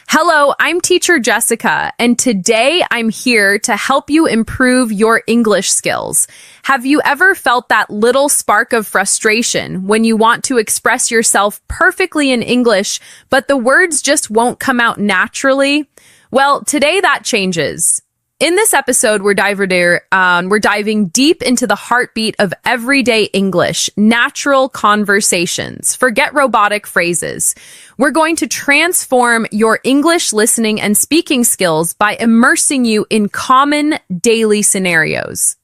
Hello, I'm teacher Jessica, and today I'm here to help you improve your English skills. Have you ever felt that little spark of frustration when you want to express yourself perfectly in English, but the words just won't come out naturally? Well, today that changes. In this episode, we're diving deep into the heartbeat of everyday English, natural conversations. Forget robotic phrases. We're going to transform your English listening and speaking skills by immersing you in common daily scenarios.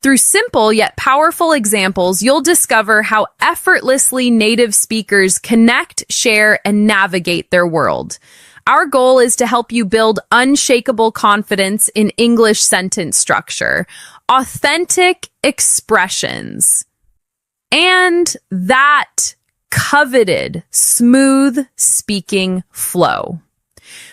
Through simple yet powerful examples, you'll discover how effortlessly native speakers connect, share, and navigate their world. Our goal is to help you build unshakable confidence in English sentence structure, authentic expressions, and that coveted smooth speaking flow.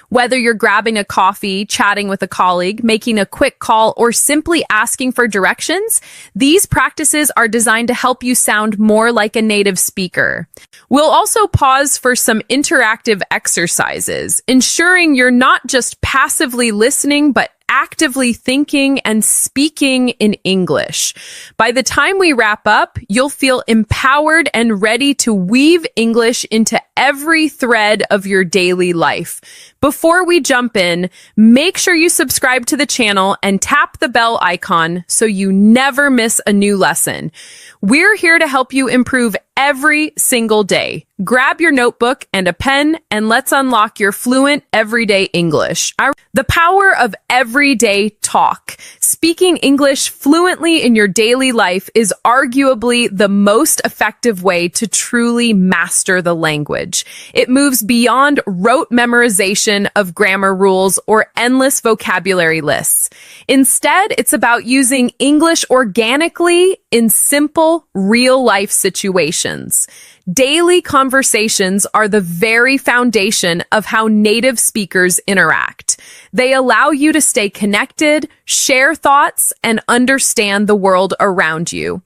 Whether you're grabbing a coffee, chatting with a colleague, making a quick call, or simply asking for directions, these practices are designed to help you sound more like a native speaker. We'll also pause for some interactive exercises, ensuring you're not just passively listening, but actively thinking and speaking in English. By the time we wrap up, you'll feel empowered and ready to weave English into every thread of your daily life. Before we jump in, make sure you subscribe to the channel and tap the bell icon so you never miss a new lesson. We're here to help you improve every single day. Grab your notebook and a pen and let's unlock your fluent everyday English. The power of everyday talk. Speaking English fluently in your daily life is arguably the most effective way to truly master the language. It moves beyond rote memorization of grammar rules or endless vocabulary lists. Instead, it's about using English organically in simple, real-life situations. Daily conversations are the very foundation of how native speakers interact. They allow you to stay connected, share thoughts, and understand the world around you.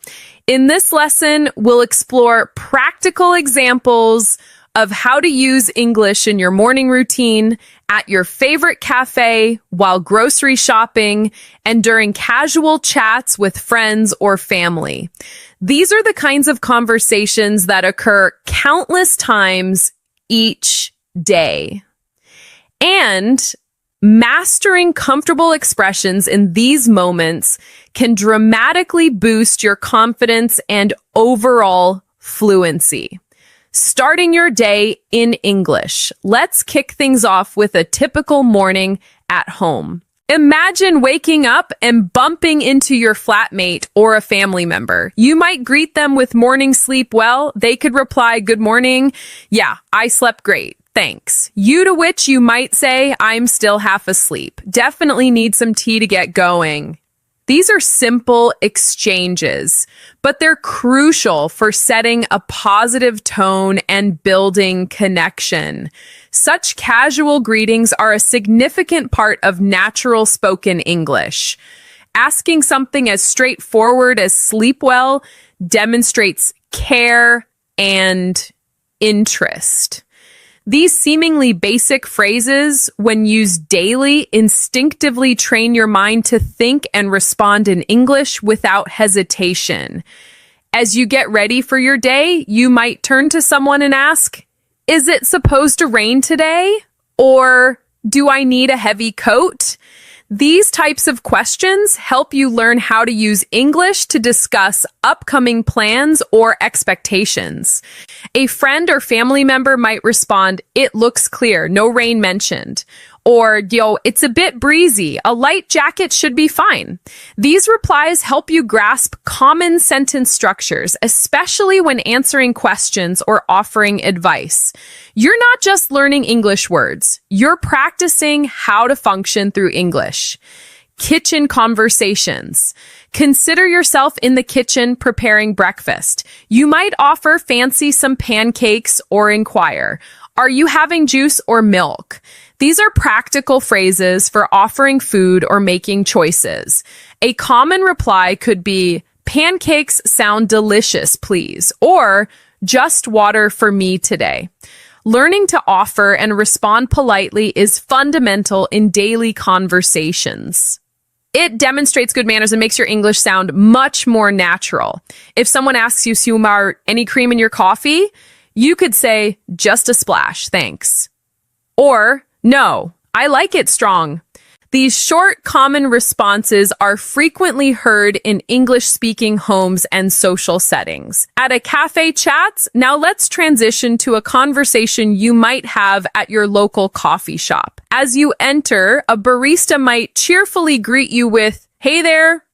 In this lesson, we'll explore practical examples of how to use English in your morning routine, at your favorite cafe, while grocery shopping, and during casual chats with friends or family. These are the kinds of conversations that occur countless times each day. And mastering comfortable expressions in these moments can dramatically boost your confidence and overall fluency. Starting your day in English. Let's kick things off with a typical morning at home. Imagine waking up and bumping into your flatmate or a family member. You might greet them with morning sleep well. They could reply, "Good morning. Yeah, I slept great. Thanks." To which you might say, "I'm still half asleep. Definitely need some tea to get going." These are simple exchanges, but they're crucial for setting a positive tone and building connection. Such casual greetings are a significant part of natural spoken English. Asking something as straightforward as "sleep well" demonstrates care and interest. These seemingly basic phrases, when used daily, instinctively train your mind to think and respond in English without hesitation. As you get ready for your day, you might turn to someone and ask, "Is it supposed to rain today?" Or, "Do I need a heavy coat?" These types of questions help you learn how to use English to discuss upcoming plans or expectations. A friend or family member might respond, "It looks clear, no rain mentioned." Or, "Yo, it's a bit breezy, a light jacket should be fine." These replies help you grasp common sentence structures, especially when answering questions or offering advice. You're not just learning English words, you're practicing how to function through English. Kitchen conversations. Consider yourself in the kitchen preparing breakfast. You might offer fancy some pancakes or inquire, "Are you having juice or milk?" These are practical phrases for offering food or making choices. A common reply could be, "Pancakes sound delicious, please," or "Just water for me today." Learning to offer and respond politely is fundamental in daily conversations. It demonstrates good manners and makes your English sound much more natural. If someone asks you, Sumar, any cream in your coffee? You could say, just a splash, thanks. Or, no, I like it strong. These short, common responses are frequently heard in English-speaking homes and social settings. At a cafe chats, now let's transition to a conversation you might have at your local coffee shop. As you enter, a barista might cheerfully greet you with, "Hey there,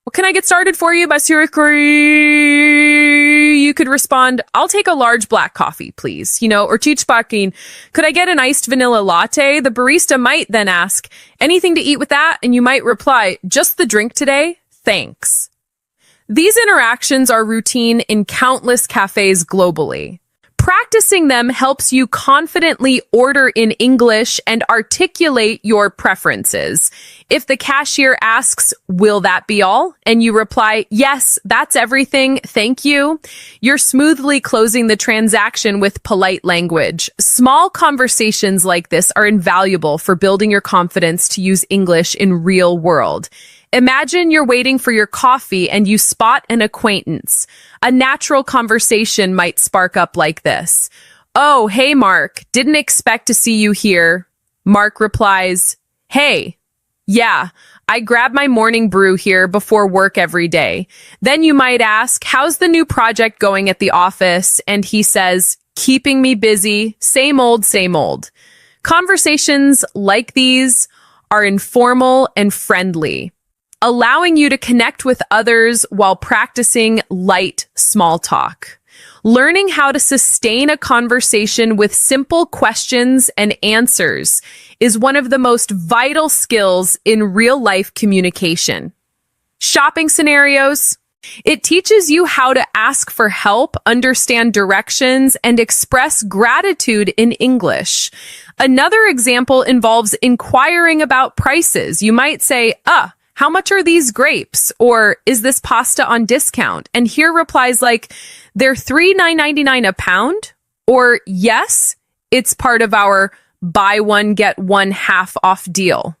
what can I get started for you, Basirikri?" You could respond, "I'll take a large black coffee, please." Or Chichpakin, "Could I get an iced vanilla latte?" The barista might then ask, "Anything to eat with that?" And you might reply, "Just the drink today, thanks." These interactions are routine in countless cafes globally. Practicing them helps you confidently order in English and articulate your preferences. If the cashier asks, "Will that be all?" and you reply, "Yes, that's everything, thank you," you're smoothly closing the transaction with polite language. Small conversations like this are invaluable for building your confidence to use English in real world. Imagine you're waiting for your coffee and you spot an acquaintance. A natural conversation might spark up like this. "Oh, hey, Mark, didn't expect to see you here." Mark replies, "Hey, yeah, I grab my morning brew here before work every day." Then you might ask, "How's the new project going at the office?" And he says, "Keeping me busy, same old, same old." Conversations like these are informal and friendly, allowing you to connect with others while practicing light small talk. Learning how to sustain a conversation with simple questions and answers is one of the most vital skills in real-life communication. Shopping scenarios. It teaches you how to ask for help, understand directions, and express gratitude in English. Another example involves inquiring about prices. You might say, "How much are these grapes?" Or, "Is this pasta on discount?" And hear replies like, "They're $3.99 a pound?" Or, "Yes, it's part of our buy one, get one half off deal."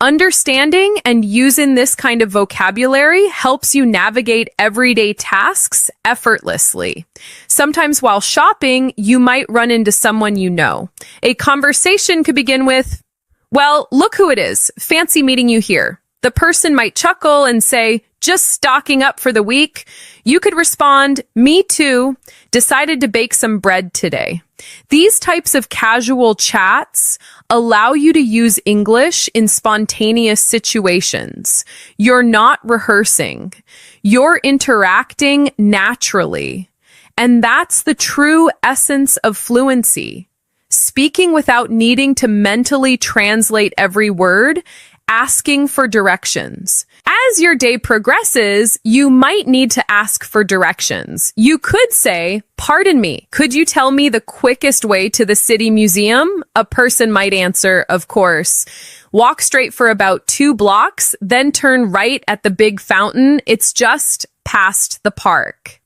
Understanding and using this kind of vocabulary helps you navigate everyday tasks effortlessly. Sometimes while shopping, you might run into someone you know. A conversation could begin with, "Well, look who it is. Fancy meeting you here." The person might chuckle and say, "Just stocking up for the week." You could respond, "Me too. Decided to bake some bread today." These types of casual chats allow you to use English in spontaneous situations. You're not rehearsing. You're interacting naturally. And that's the true essence of fluency. Speaking without needing to mentally translate every word, asking for directions. As your day progresses, you might need to ask for directions. You could say, "Pardon me, could you tell me the quickest way to the city museum?" A person might answer, "Of course. Walk straight for about 2 blocks, then turn right at the big fountain. It's just past the park."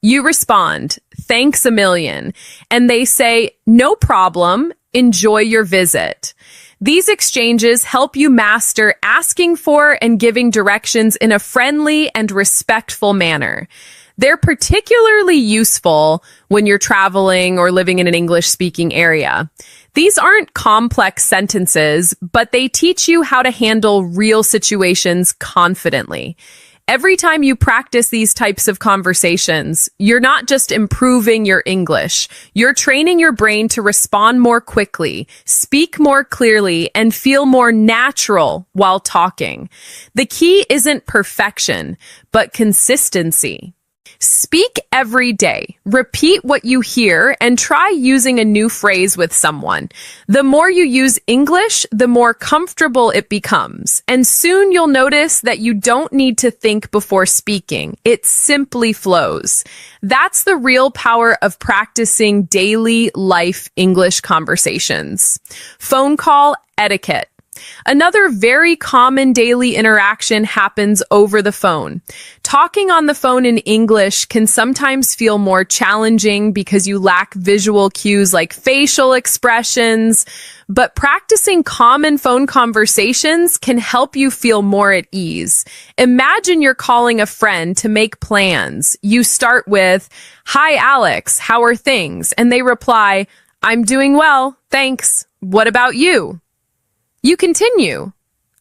You respond, "Thanks a million." And they say, "No problem. Enjoy your visit." These exchanges help you master asking for and giving directions in a friendly and respectful manner. They're particularly useful when you're traveling or living in an English-speaking area. These aren't complex sentences, but they teach you how to handle real situations confidently. Every time you practice these types of conversations, you're not just improving your English, you're training your brain to respond more quickly, speak more clearly, and feel more natural while talking. The key isn't perfection, but consistency. Speak every day. Repeat what you hear and try using a new phrase with someone. The more you use English, the more comfortable it becomes. And soon you'll notice that you don't need to think before speaking. It simply flows. That's the real power of practicing daily life English conversations. Phone call etiquette. Another very common daily interaction happens over the phone. Talking on the phone in English can sometimes feel more challenging because you lack visual cues like facial expressions, but practicing common phone conversations can help you feel more at ease. Imagine you're calling a friend to make plans. You start with, "Hi, Alex, how are things?" And they reply, "I'm doing well, thanks. What about you?" You continue.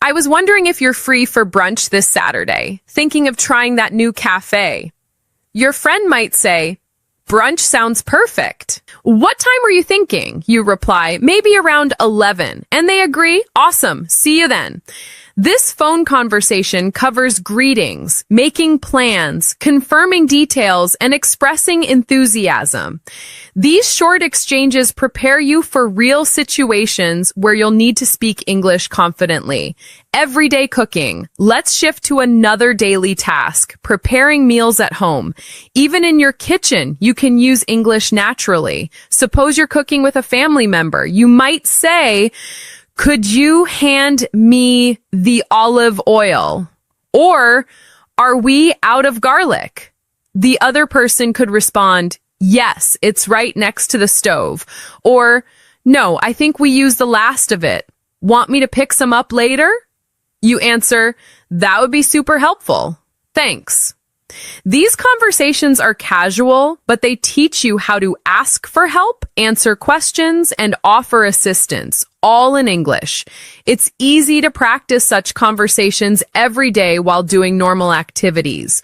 "I was wondering if you're free for brunch this Saturday, thinking of trying that new cafe." Your friend might say, "Brunch sounds perfect. What time were you thinking?" You reply, "Maybe around 11. And they agree, "Awesome, see you then." This phone conversation covers greetings, making plans, confirming details, and expressing enthusiasm. These short exchanges prepare you for real situations where you'll need to speak English confidently. Everyday cooking. Let's shift to another daily task, preparing meals at home. Even in your kitchen, you can use English naturally. Suppose you're cooking with a family member. You might say, "Could you hand me the olive oil?" Or, "Are we out of garlic?" The other person could respond, "Yes, it's right next to the stove." Or, "No, I think we used the last of it. Want me to pick some up later?" You answer, "That would be super helpful. Thanks." These conversations are casual, but they teach you how to ask for help, answer questions, and offer assistance, all in English. It's easy to practice such conversations every day while doing normal activities.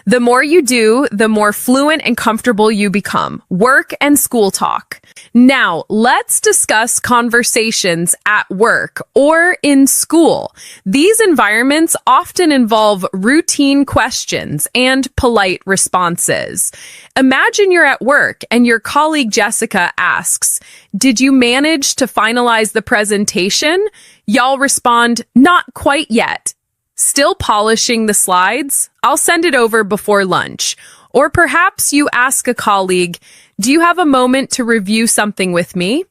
The more you do, the more fluent and comfortable you become. Work and school talk. Now, let's discuss conversations at work or in school. These environments often involve routine questions and polite responses. Imagine you're at work and your colleague Jessica asks, "Did you manage to finalize the presentation?" Y'all respond, "Not quite yet." "Still polishing the slides? I'll send it over before lunch." Or perhaps you ask a colleague, "Do you have a moment to review something with me?"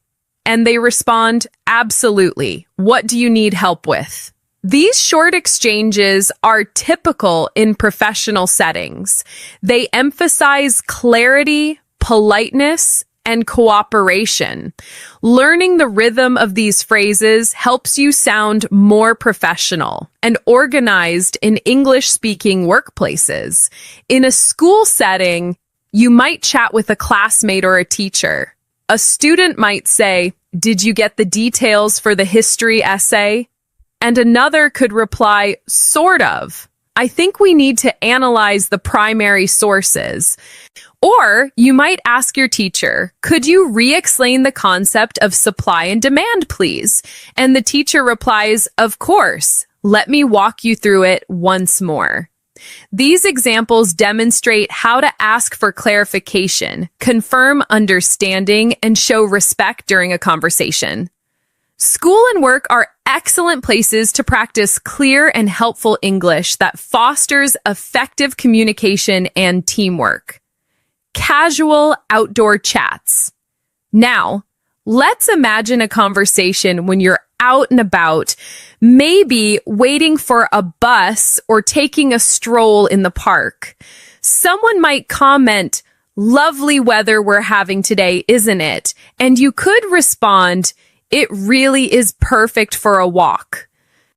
And they respond, "Absolutely. What do you need help with?" These short exchanges are typical in professional settings. They emphasize clarity, politeness, and cooperation. Learning the rhythm of these phrases helps you sound more professional and organized in English-speaking workplaces. In a school setting, you might chat with a classmate or a teacher. A student might say, "Did you get the details for the history essay?" And another could reply, "Sort of. I think we need to analyze the primary sources." Or you might ask your teacher, "Could you re-explain the concept of supply and demand, please?" And the teacher replies, "Of course. Let me walk you through it once more." These examples demonstrate how to ask for clarification, confirm understanding, and show respect during a conversation. School and work are excellent places to practice clear and helpful English that fosters effective communication and teamwork. Casual outdoor chats. Now, let's imagine a conversation when you're out and about, maybe waiting for a bus or taking a stroll in the park. Someone might comment, "Lovely weather we're having today, isn't it?" And you could respond, "It really is perfect for a walk."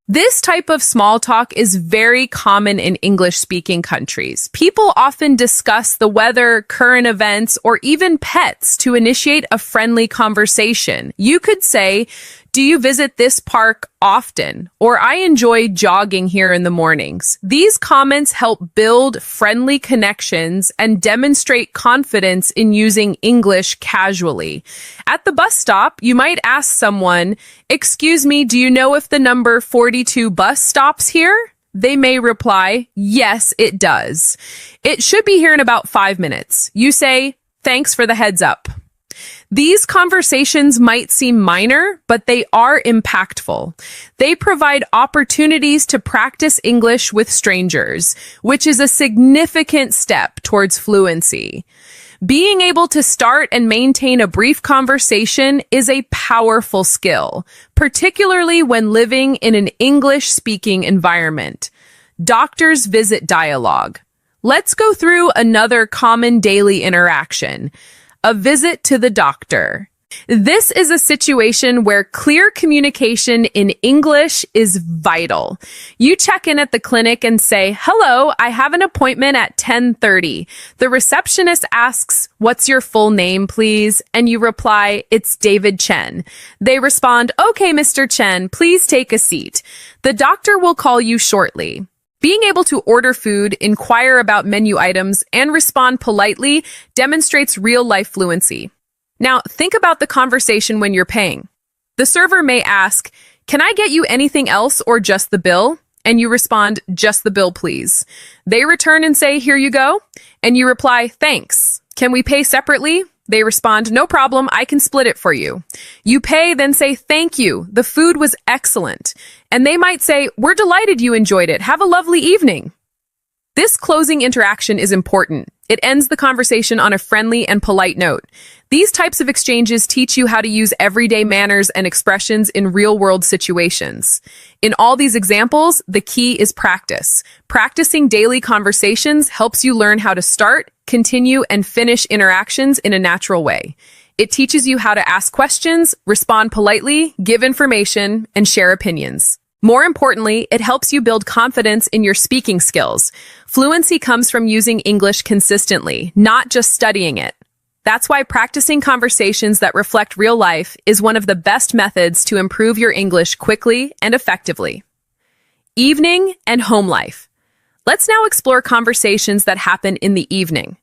This type of small talk is very common in English-speaking countries. People often discuss the weather, current events, or even pets to initiate a friendly conversation. You could say, "Do you visit this park often?" Or, "I enjoy jogging here in the mornings." These comments help build friendly connections and demonstrate confidence in using English casually. At the bus stop, you might ask someone, "Excuse me, do you know if the number 42 bus stops here?" They may reply, "Yes, it does. It should be here in about 5 minutes." You say, "Thanks for the heads up." These conversations might seem minor, but they are impactful. They provide opportunities to practice English with strangers, which is a significant step towards fluency. Being able to start and maintain a brief conversation is a powerful skill, particularly when living in an English-speaking environment. Doctors visit dialogue. Let's go through another common daily interaction, a visit to the doctor. This is a situation where clear communication in English is vital. You check in at the clinic and say, "Hello, I have an appointment at 10:30. The receptionist asks, "What's your full name, please?" And you reply, "It's David Chen." They respond, "Okay, Mr. Chen, please take a seat." The doctor will call you shortly. Being able to order food, inquire about menu items, and respond politely demonstrates real-life fluency. Now, think about the conversation when you're paying. The server may ask, "Can I get you anything else or just the bill?" And you respond, "Just the bill, please." They return and say, "Here you go." And you reply, "Thanks. Can we pay separately?" They respond, "No problem, I can split it for you." You pay, then say, "Thank you. The food was excellent." And they might say, "We're delighted you enjoyed it. Have a lovely evening." This closing interaction is important. It ends the conversation on a friendly and polite note. These types of exchanges teach you how to use everyday manners and expressions in real-world situations. In all these examples, the key is practice. Practicing daily conversations helps you learn how to start, continue, and finish interactions in a natural way. It teaches you how to ask questions, respond politely, give information, and share opinions. More importantly, it helps you build confidence in your speaking skills. Fluency comes from using English consistently, not just studying it. That's why practicing conversations that reflect real life is one of the best methods to improve your English quickly and effectively. Evening and home life. Let's now explore conversations that happen in the evening.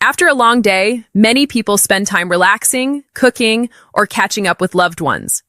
After a long day, many people spend time relaxing, cooking, or catching up with loved ones.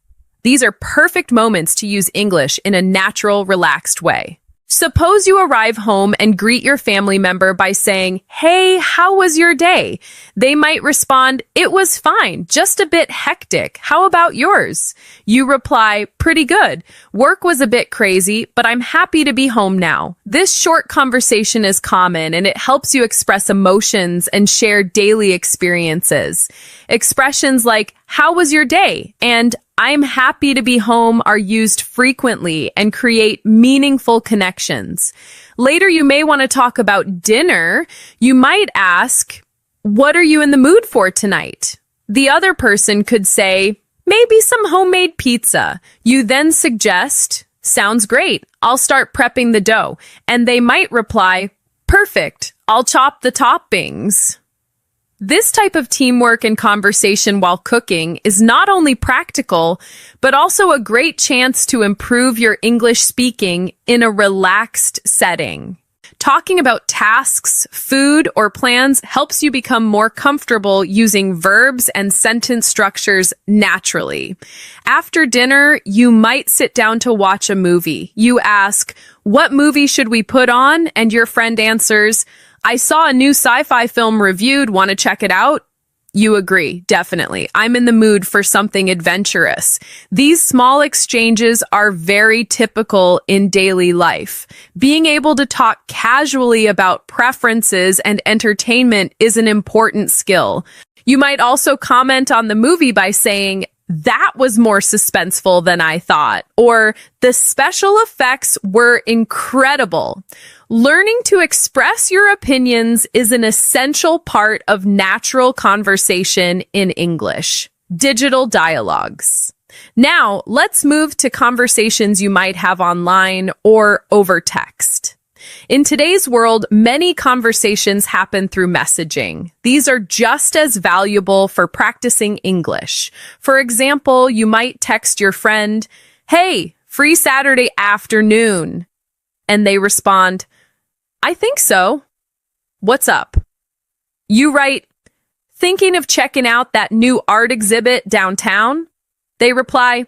These are perfect moments to use English in a natural, relaxed way. Suppose you arrive home and greet your family member by saying, "Hey, how was your day?" They might respond, "It was fine, just a bit hectic. How about yours?" You reply, "Pretty good. Work was a bit crazy, but I'm happy to be home now." This short conversation is common and it helps you express emotions and share daily experiences. Expressions like, "How was your day?" and "I'm happy to be home" are used frequently and create meaningful connections. Later, you may want to talk about dinner. You might ask, "What are you in the mood for tonight?" The other person could say, "Maybe some homemade pizza." You then suggest, "Sounds great. I'll start prepping the dough." And they might reply, "Perfect. I'll chop the toppings." This type of teamwork and conversation while cooking is not only practical, but also a great chance to improve your English speaking in a relaxed setting. Talking about tasks, food, or plans helps you become more comfortable using verbs and sentence structures naturally. After dinner, you might sit down to watch a movie. You ask, "What movie should we put on?" And your friend answers, "I saw a new sci-fi film reviewed. Want to check it out?" You agree, definitely. I'm in the mood for something adventurous. These small exchanges are very typical in daily life. Being able to talk casually about preferences and entertainment is an important skill. You might also comment on the movie by saying, "That was more suspenseful than I thought," or "The special effects were incredible." Learning to express your opinions is an essential part of natural conversation in English. Digital dialogues. Now, let's move to conversations you might have online or over text. In today's world, many conversations happen through messaging. These are just as valuable for practicing English. For example, you might text your friend, "Hey, free Saturday afternoon." And they respond, "I think so. What's up?" You write, "Thinking of checking out that new art exhibit downtown?" They reply,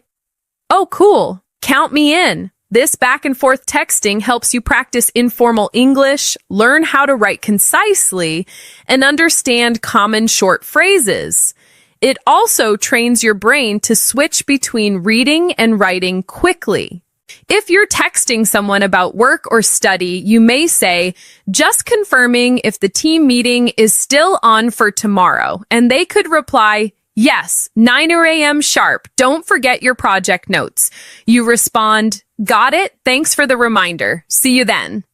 "Oh, cool. Count me in." This back and forth texting helps you practice informal English, learn how to write concisely, and understand common short phrases. It also trains your brain to switch between reading and writing quickly. If you're texting someone about work or study, you may say, just confirming if the team meeting is still on for tomorrow. And they could reply, yes, 9 a.m. sharp. Don't forget your project notes. You respond, got it. Thanks for the reminder. See you then.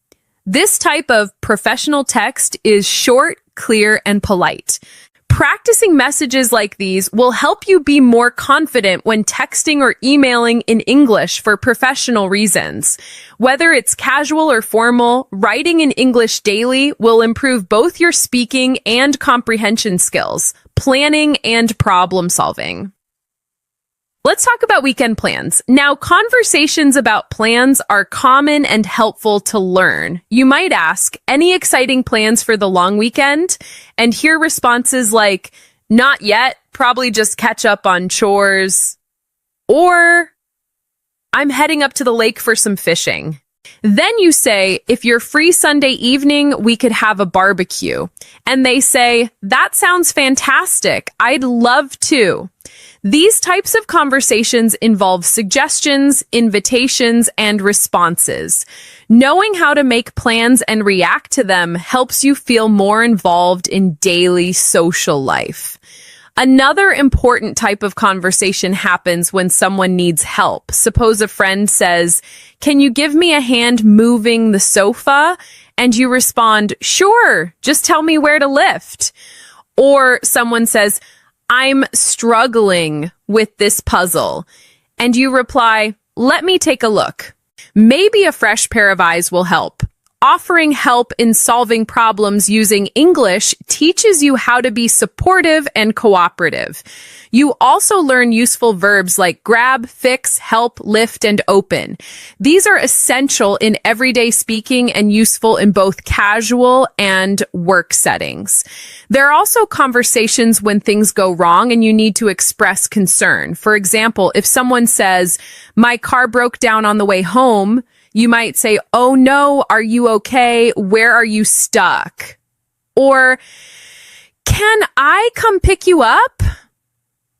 This type of professional text is short, clear, and polite. Practicing messages like these will help you be more confident when texting or emailing in English for professional reasons. Whether it's casual or formal, writing in English daily will improve both your speaking and comprehension skills, planning and problem solving. Let's talk about weekend plans. Now, conversations about plans are common and helpful to learn. You might ask, any exciting plans for the long weekend? And hear responses like, not yet, probably just catch up on chores. Or, I'm heading up to the lake for some fishing. Then you say, if you're free Sunday evening, we could have a barbecue. And they say, that sounds fantastic. I'd love to. These types of conversations involve suggestions, invitations, and responses. Knowing how to make plans and react to them helps you feel more involved in daily social life. Another important type of conversation happens when someone needs help. Suppose a friend says, can you give me a hand moving the sofa? And you respond, sure, just tell me where to lift. Or someone says, I'm struggling with this puzzle. And you reply, let me take a look. Maybe a fresh pair of eyes will help. Offering help in solving problems using English teaches you how to be supportive and cooperative. You also learn useful verbs like grab, fix, help, lift, and open. These are essential in everyday speaking and useful in both casual and work settings. There are also conversations when things go wrong and you need to express concern. For example, if someone says, my car broke down on the way home, you might say, oh no, are you okay? Where are you stuck? Or, can I come pick you up?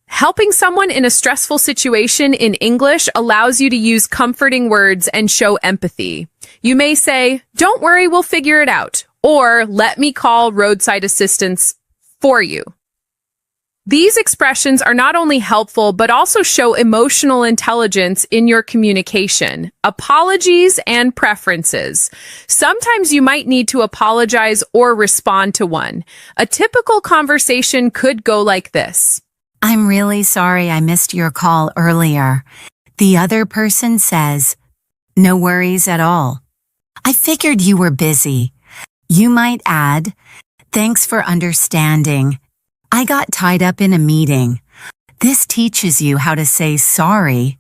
Helping someone in a stressful situation in English allows you to use comforting words and show empathy. You may say, don't worry, we'll figure it out. Or, let me call roadside assistance for you. These expressions are not only helpful, but also show emotional intelligence in your communication, apologies, and preferences. Sometimes you might need to apologize or respond to one. A typical conversation could go like this. I'm really sorry I missed your call earlier. The other person says, no worries at all. I figured you were busy. You might add, thanks for understanding. I got tied up in a meeting. This teaches you how to say sorry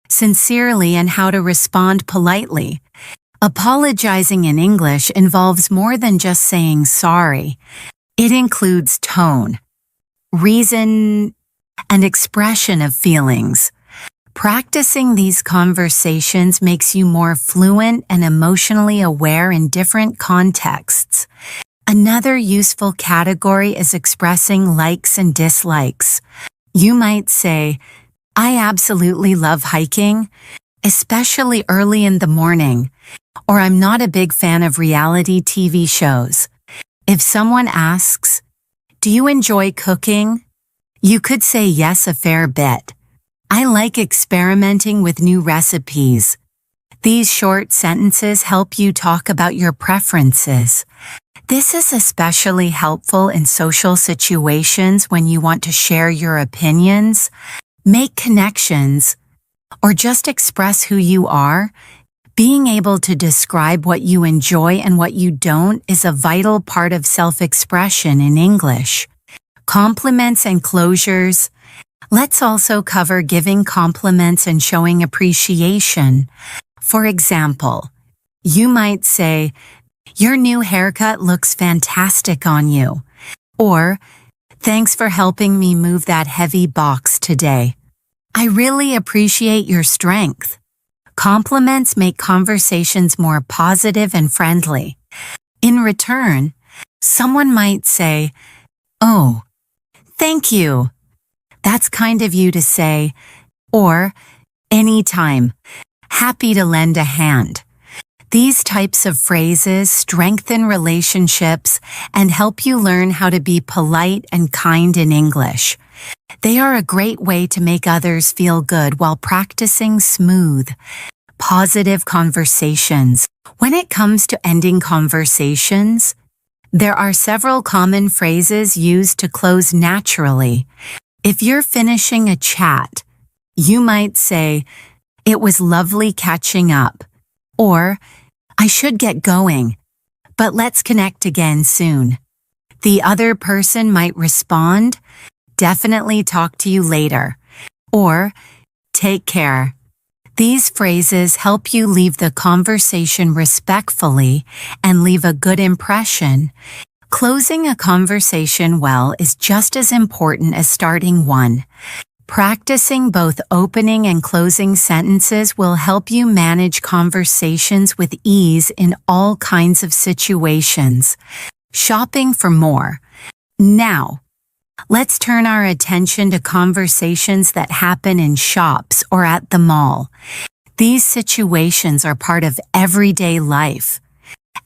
sincerely and how to respond politely. Apologizing in English involves more than just saying sorry. It includes tone, reason, and expression of feelings. Practicing these conversations makes you more fluent and emotionally aware in different contexts. Another useful category is expressing likes and dislikes. You might say, I absolutely love hiking, especially early in the morning, or I'm not a big fan of reality TV shows. If someone asks, do you enjoy cooking? You could say yes a fair bit. I like experimenting with new recipes. These short sentences help you talk about your preferences. This is especially helpful in social situations when you want to share your opinions, make connections, or just express who you are. Being able to describe what you enjoy and what you don't is a vital part of self-expression in English. Compliments and closures. Let's also cover giving compliments and showing appreciation. For example, you might say, your new haircut looks fantastic on you. Or, thanks for helping me move that heavy box today. I really appreciate your strength. Compliments make conversations more positive and friendly. In return, someone might say, oh, thank you. That's kind of you to say. Or, anytime. happy to lend a hand. These types of phrases strengthen relationships and help you learn how to be polite and kind in English. They are a great way to make others feel good while practicing smooth, positive conversations. When it comes to ending conversations, there are several common phrases used to close naturally. If you're finishing a chat, you might say, "It was lovely catching up," or "I should get going, but let's connect again soon." The other person might respond, "Definitely talk to you later," or "Take care." These phrases help you leave the conversation respectfully and leave a good impression. Closing a conversation well is just as important as starting one. Practicing both opening and closing sentences will help you manage conversations with ease in all kinds of situations. Shopping for more. Now, let's turn our attention to conversations that happen in shops or at the mall. These situations are part of everyday life,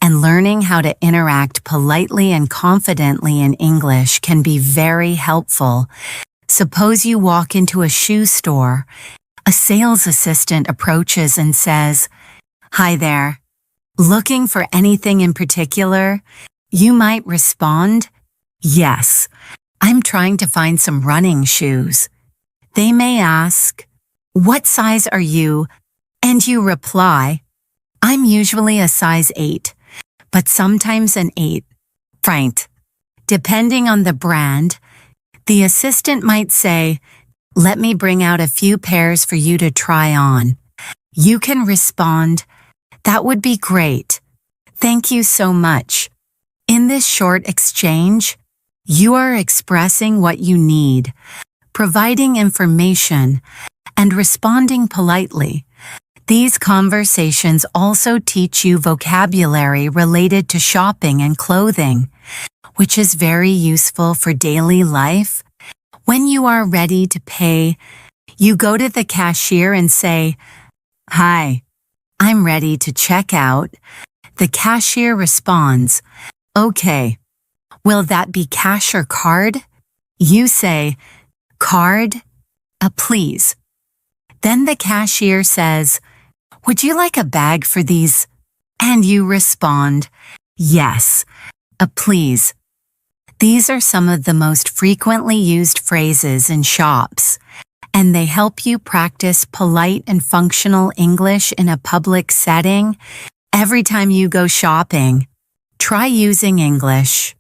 and learning how to interact politely and confidently in English can be very helpful. Suppose you walk into a shoe store. A sales assistant approaches and says, "Hi there. Looking for anything in particular?" You might respond, "Yes. I'm trying to find some running shoes." They may ask, "What size are you?" And you reply, "I'm usually a size 8, but sometimes an 8. Right." Depending on the brand, the assistant might say, "Let me bring out a few pairs for you to try on." You can respond, "That would be great. Thank you so much." In this short exchange, you are expressing what you need, providing information, and responding politely. These conversations also teach you vocabulary related to shopping and clothing, which is very useful for daily life. When you are ready to pay, you go to the cashier and say, "Hi, I'm ready to check out." The cashier responds, "Okay. Will that be cash or card?" You say, "Card, please." Then the cashier says, "Would you like a bag for these?" And you respond, "Yes, please." These are some of the most frequently used phrases in shops, and they help you practice polite and functional English in a public setting. Every time you go shopping, try using English.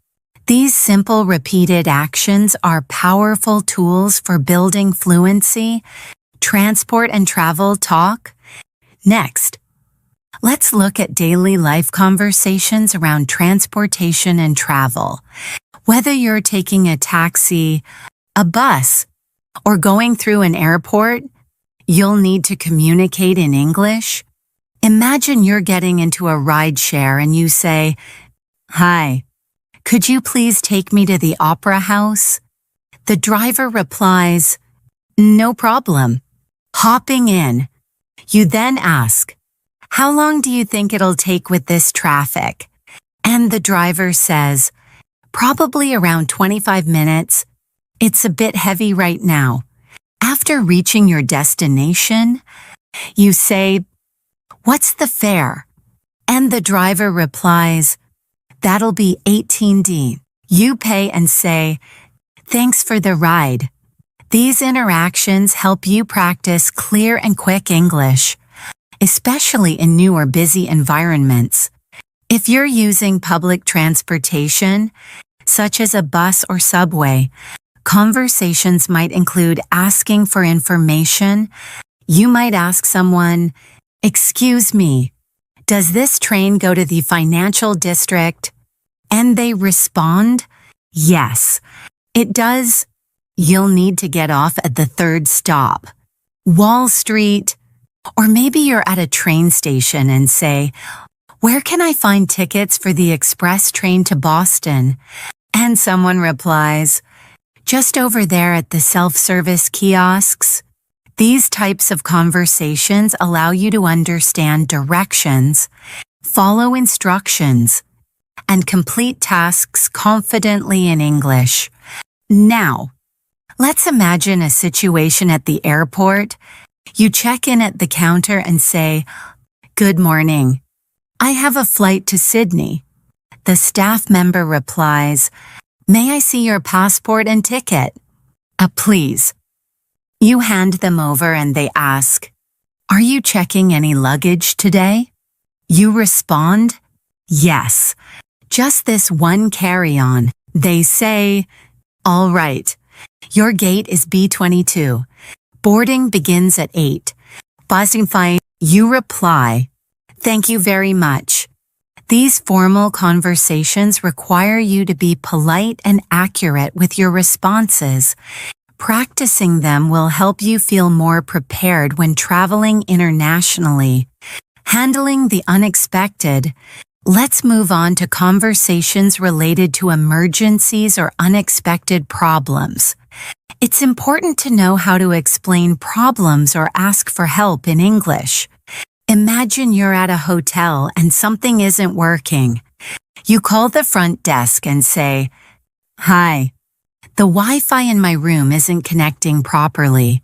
These simple repeated actions are powerful tools for building fluency, transport and travel talk. Next, let's look at daily life conversations around transportation and travel. Whether you're taking a taxi, a bus, or going through an airport, you'll need to communicate in English. Imagine you're getting into a rideshare and you say, "Hi, could you please take me to the opera house?" The driver replies, "No problem." Hopping in, you then ask, "How long do you think it'll take with this traffic?" And the driver says, "Probably around 25 minutes. It's a bit heavy right now." After reaching your destination, you say, "What's the fare?" And the driver replies, "That'll be $18. You pay and say, "Thanks for the ride." These interactions help you practice clear and quick English, especially in new or busy environments. If you're using public transportation, such as a bus or subway, conversations might include asking for information. You might ask someone, "Excuse me, does this train go to the financial district?" And they respond, "Yes, it does." You'll need to get off at the third stop, Wall Street, or maybe you're at a train station and say, "Where can I find tickets for the express train to Boston?" And someone replies, "Just over there at the self-service kiosks." These types of conversations allow you to understand directions, follow instructions, and complete tasks confidently in English. Now, let's imagine a situation at the airport. You check in at the counter and say, "Good morning. I have a flight to Sydney." The staff member replies, "May I see your passport and ticket?" Please." You hand them over and they ask, "Are you checking any luggage today?" You respond, "Yes, just this one carry-on." They say, "All right, your gate is B22. Boarding begins at 8. Boston fine." You reply, "Thank you very much." These formal conversations require you to be polite and accurate with your responses. Practicing them will help you feel more prepared when traveling internationally. Handling the unexpected. Let's move on to conversations related to emergencies or unexpected problems. It's important to know how to explain problems or ask for help in English. Imagine you're at a hotel and something isn't working. You call the front desk and say, "Hi, the Wi-Fi in my room isn't connecting properly."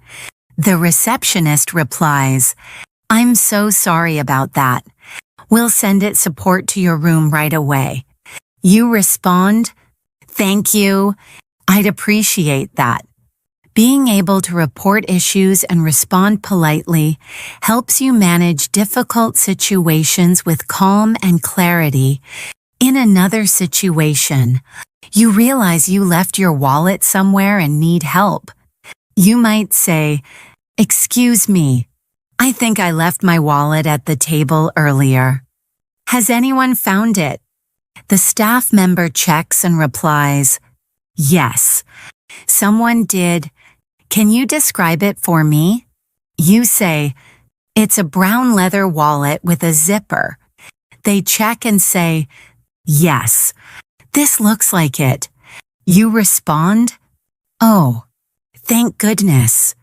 The receptionist replies, "I'm so sorry about that. We'll send it support to your room right away." You respond, "Thank you. I'd appreciate that." Being able to report issues and respond politely helps you manage difficult situations with calm and clarity. In another situation, you realize you left your wallet somewhere and need help. You might say, "Excuse me, I think I left my wallet at the table earlier. Has anyone found it?" The staff member checks and replies, "Yes, someone did. Can you describe it for me?" You say, "It's a brown leather wallet with a zipper." They check and say, "Yes, this looks like it." You respond, "Oh, thank goodness.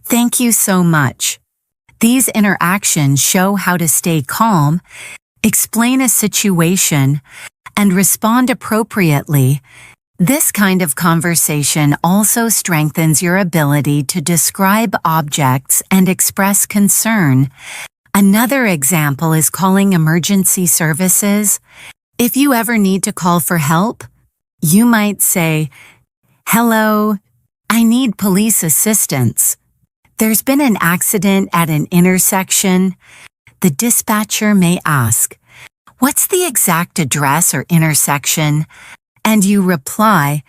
Thank you so much." These interactions show how to stay calm, explain a situation, and respond appropriately. This kind of conversation also strengthens your ability to describe objects and express concern. Another example is calling emergency services. If you ever need to call for help, you might say, "Hello, I need police assistance. There's been an accident at an intersection." The dispatcher may ask, "What's the exact address or intersection?" And you reply,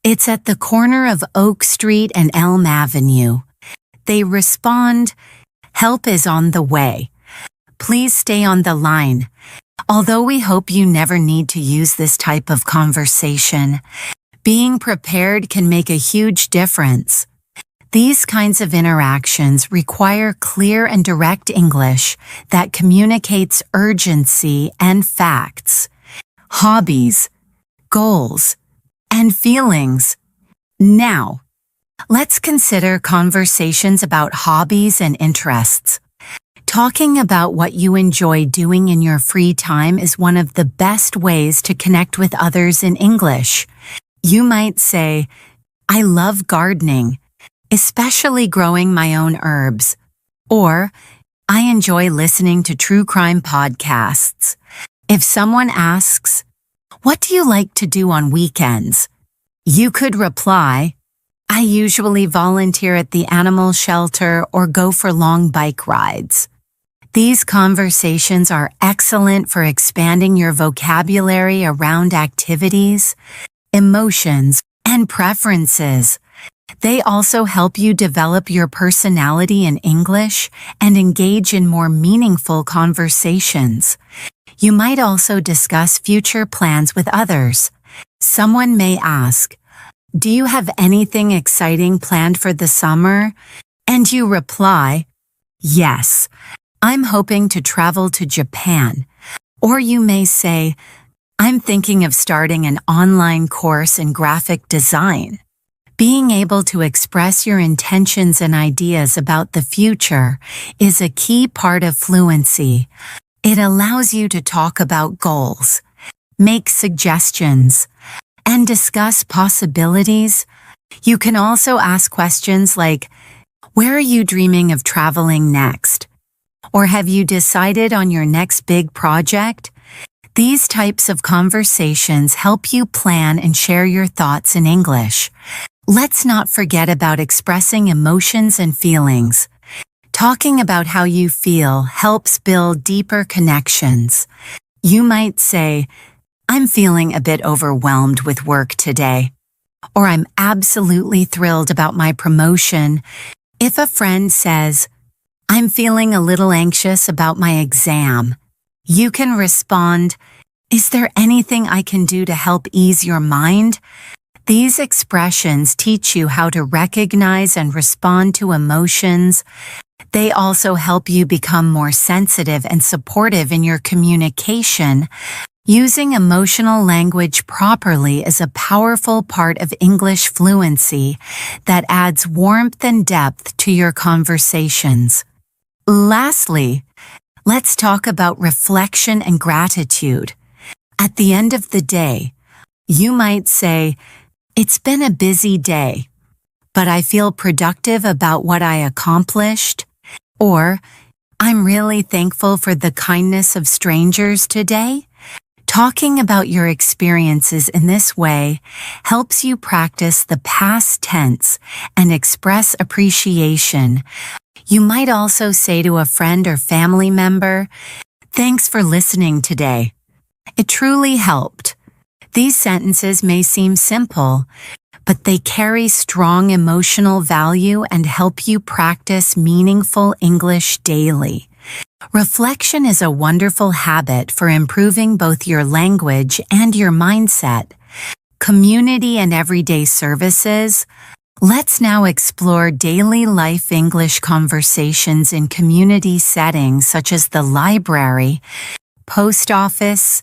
"It's at the corner of Oak Street and Elm Avenue." They respond, "Help is on the way. Please stay on the line." Although we hope you never need to use this type of conversation, being prepared can make a huge difference. These kinds of interactions require clear and direct English that communicates urgency and facts, hobbies, goals, and feelings. Now, let's consider conversations about hobbies and interests. Talking about what you enjoy doing in your free time is one of the best ways to connect with others in English. You might say, "I love gardening, especially growing my own herbs," or "I enjoy listening to true crime podcasts." If someone asks, "What do you like to do on weekends?" you could reply, "I usually volunteer at the animal shelter or go for long bike rides." These conversations are excellent for expanding your vocabulary around activities, emotions, and preferences. They also help you develop your personality in English and engage in more meaningful conversations. You might also discuss future plans with others. Someone may ask, "Do you have anything exciting planned for the summer?" And you reply, "Yes, I'm hoping to travel to Japan." Or you may say, "I'm thinking of starting an online course in graphic design." Being able to express your intentions and ideas about the future is a key part of fluency. It allows you to talk about goals, make suggestions, and discuss possibilities. You can also ask questions like, where are you dreaming of traveling next? Or have you decided on your next big project? These types of conversations help you plan and share your thoughts in English. Let's not forget about expressing emotions and feelings. Talking about how you feel helps build deeper connections. You might say, I'm feeling a bit overwhelmed with work today. Or I'm absolutely thrilled about my promotion. If a friend says, I'm feeling a little anxious about my exam, you can respond, is there anything I can do to help ease your mind? These expressions teach you how to recognize and respond to emotions. They also help you become more sensitive and supportive in your communication. Using emotional language properly is a powerful part of English fluency that adds warmth and depth to your conversations. Lastly, let's talk about reflection and gratitude. At the end of the day, you might say, it's been a busy day, but I feel productive about what I accomplished. Or, I'm really thankful for the kindness of strangers today. Talking about your experiences in this way helps you practice the past tense and express appreciation. You might also say to a friend or family member, thanks for listening today. It truly helped. These sentences may seem simple, but they carry strong emotional value and help you practice meaningful English daily. Reflection is a wonderful habit for improving both your language and your mindset. Community and everyday services. Let's now explore daily life English conversations in community settings such as the library, post office,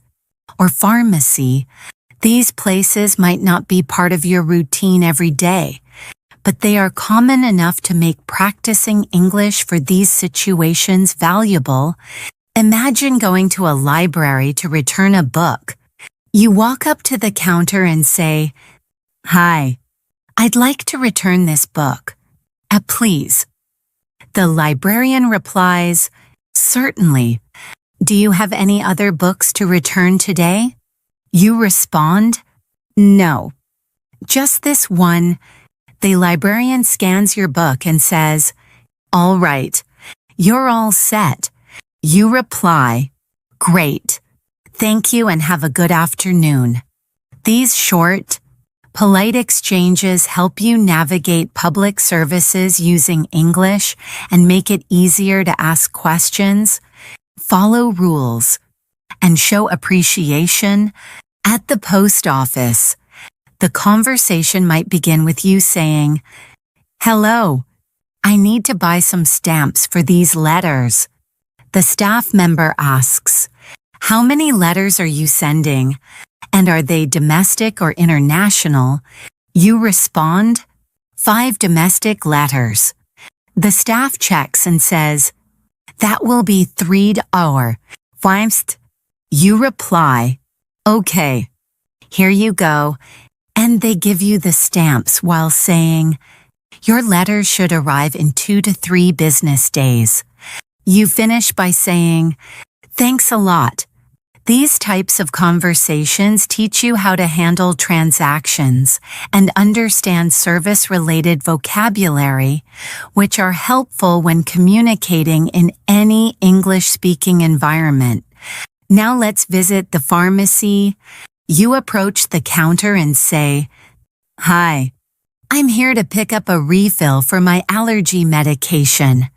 or pharmacy. These places might not be part of your routine every day, but they are common enough to make practicing English for these situations valuable. Imagine going to a library to return a book. You walk up to the counter and say, "Hi, I'd like to return this book. Please." The librarian replies, "Certainly. Do you have any other books to return today?" You respond, "No, just this one." The librarian scans your book and says, "All right, you're all set." You reply, "Great, thank you and have a good afternoon." These short, polite exchanges help you navigate public services using English and make it easier to ask questions, follow rules, and show appreciation. At the post office, the conversation might begin with you saying, "Hello, I need to buy some stamps for these letters." The staff member asks, "How many letters are you sending? And are they domestic or international?" You respond, 5 domestic letters." The staff checks and says, "That will be $3. You reply, "Okay, here you go." And they give you the stamps while saying, "Your letters should arrive in 2 to 3 business days." You finish by saying, "Thanks a lot." These types of conversations teach you how to handle transactions and understand service-related vocabulary, which are helpful when communicating in any English-speaking environment. Now let's visit the pharmacy. You approach the counter and say, "Hi, I'm here to pick up a refill for my allergy medication."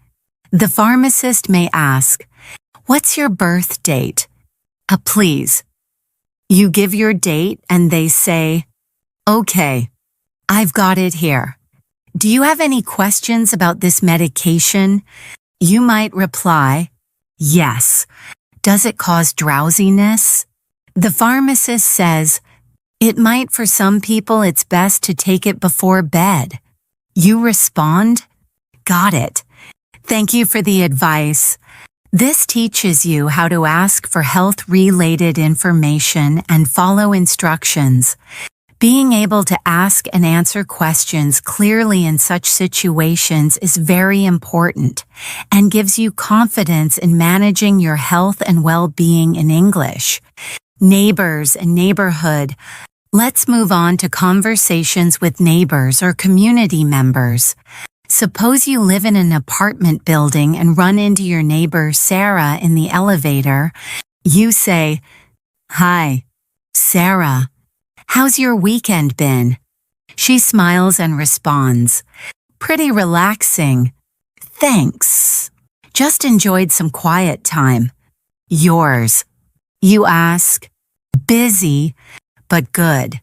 The pharmacist may ask, "What's your birth date?" Please." You give your date and they say, "Okay, I've got it here. Do you have any questions about this medication?" You might reply, "Yes. Does it cause drowsiness?" The pharmacist says, It might for some people it's best to take it before bed. You respond, got it. Thank you for the advice. This teaches you how to ask for health-related information and follow instructions. Being able to ask and answer questions clearly in such situations is very important and gives you confidence in managing your health and well-being in English. Neighbors and neighborhood. Let's move on to conversations with neighbors or community members. Suppose you live in an apartment building and run into your neighbor Sarah in the elevator. You say, "Hi, Sarah. How's your weekend been?" She smiles and responds, "Pretty relaxing. Thanks. Just enjoyed some quiet time. Yours?" You ask, "Busy, but good.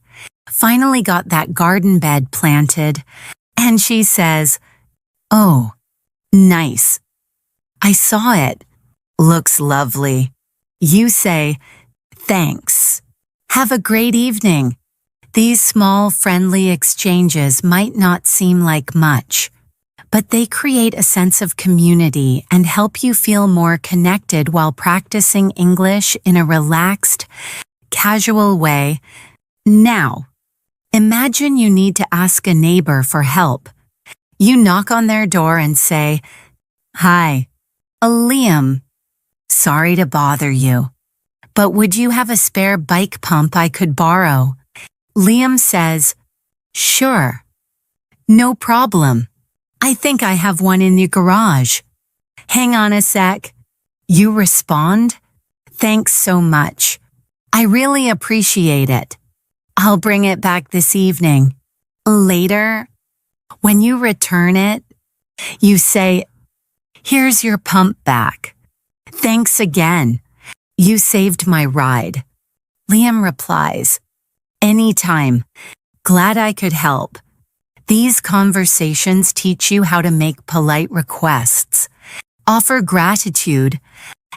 Finally got that garden bed planted." And she says, "Oh, nice. I saw it. Looks lovely." You say, "Thanks. Have a great evening." These small, friendly exchanges might not seem like much, but they create a sense of community and help you feel more connected while practicing English in a relaxed, casual way. Now, imagine you need to ask a neighbor for help. You knock on their door and say, "Hi, Liam. Sorry to bother you, but would you have a spare bike pump I could borrow?" Liam says, "Sure. No problem. I think I have one in the garage. Hang on a sec." You respond, "Thanks so much. I really appreciate it. I'll bring it back this evening." Later, when you return it, you say, "Here's your pump back. Thanks again. You saved my ride." Liam replies, "Anytime. Glad I could help." These conversations teach you how to make polite requests, offer gratitude,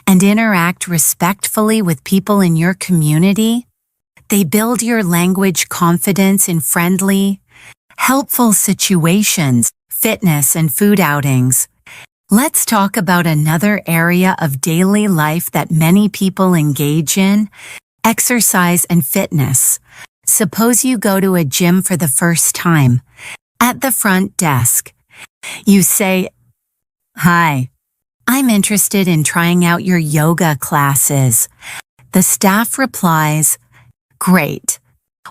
and interact respectfully with people in your community. They build your language confidence in friendly, helpful situations, fitness, and food outings. Let's talk about another area of daily life that many people engage in: exercise and fitness. Suppose you go to a gym for the first time. At the front desk, you say, "Hi, I'm interested in trying out your yoga classes." The staff replies, "Great.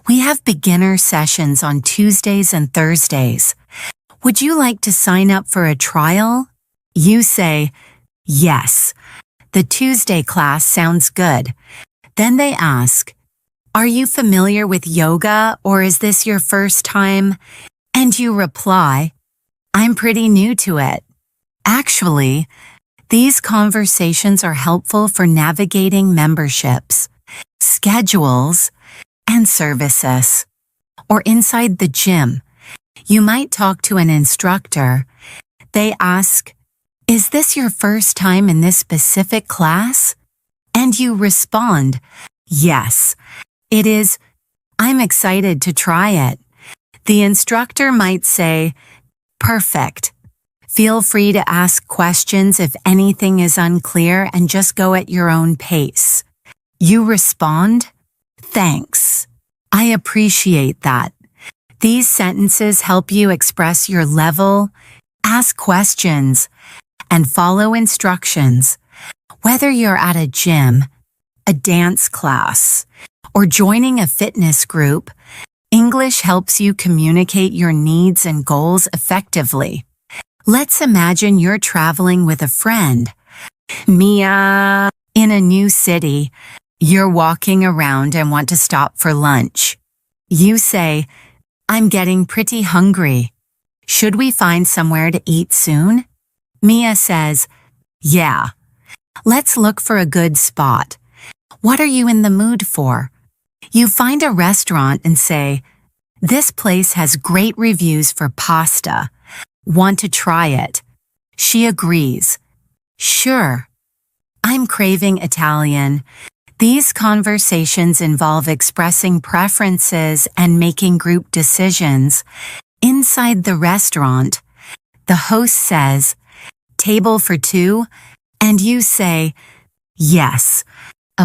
We have beginner sessions on Tuesdays and Thursdays. Would you like to sign up for a trial?" You say, "Yes. The Tuesday class sounds good." Then they ask, "Are you familiar with yoga, or is this your first time?" And you reply, "I'm pretty new to it." Actually, these conversations are helpful for navigating memberships, schedules, and services. Or inside the gym, you might talk to an instructor. They ask, "Is this your first time in this specific class?" And you respond, "Yes, it is. I'm excited to try it." The instructor might say, "Perfect. Feel free to ask questions if anything is unclear and just go at your own pace." You respond, "Thanks. I appreciate that." These sentences help you express your level, ask questions, and follow instructions. Whether you're at a gym, a dance class, or joining a fitness group, English helps you communicate your needs and goals effectively. Let's imagine you're traveling with a friend, Mia, in a new city. You're walking around and want to stop for lunch. You say, "I'm getting pretty hungry. Should we find somewhere to eat soon?" Mia says, "Yeah. Let's look for a good spot. What are you in the mood for?" You find a restaurant and say, "This place has great reviews for pasta. Want to try it?" She agrees. "Sure. I'm craving Italian. These conversations involve expressing preferences and making group decisions. Inside the restaurant, the host says, "Table for two," and you say, "Yes,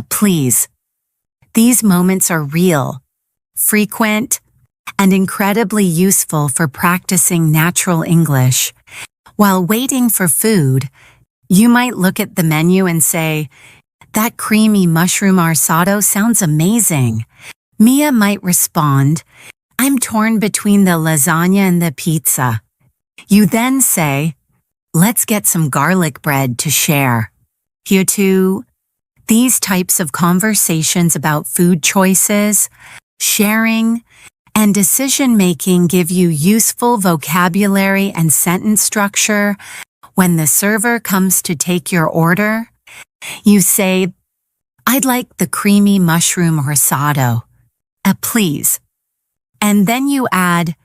please." These moments are real, frequent, and incredibly useful for practicing natural English. While waiting for food, you might look at the menu and say, "That creamy mushroom arsado sounds amazing." Mia might respond, "I'm torn between the lasagna and the pizza." You then say, "Let's get some garlic bread to share." Here too, these types of conversations about food choices, sharing, and decision-making give you useful vocabulary and sentence structure. When the server comes to take your order, you say, "I'd like the creamy mushroom risotto. Please." And then you add,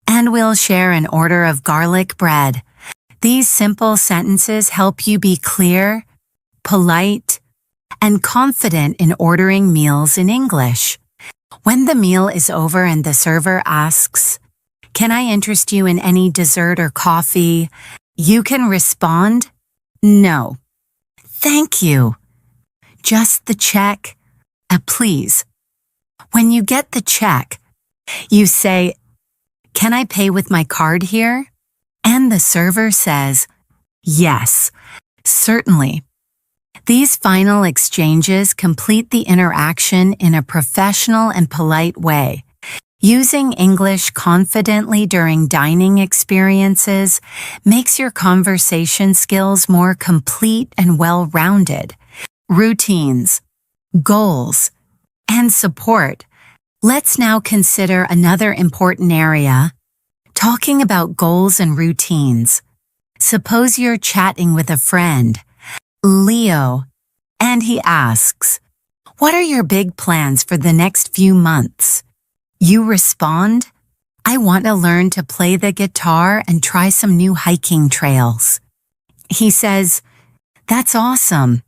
"And we'll share an order of garlic bread." These simple sentences help you be clear, polite, and confident in ordering meals in English. When the meal is over and the server asks, "Can I interest you in any dessert or coffee?" you can respond, "No, thank you. Just the check, please." When you get the check, you say, "Can I pay with my card here?" And the server says, "Yes, certainly." These final exchanges complete the interaction in a professional and polite way. Using English confidently during dining experiences makes your conversation skills more complete and well-rounded. Routines, goals, and support. Let's now consider another important area, talking about goals and routines. Suppose you're chatting with a friend, Leo, and he asks, "What are your big plans for the next few months?" You respond, "I want to learn to play the guitar and try some new hiking trails." He says, "That's awesome.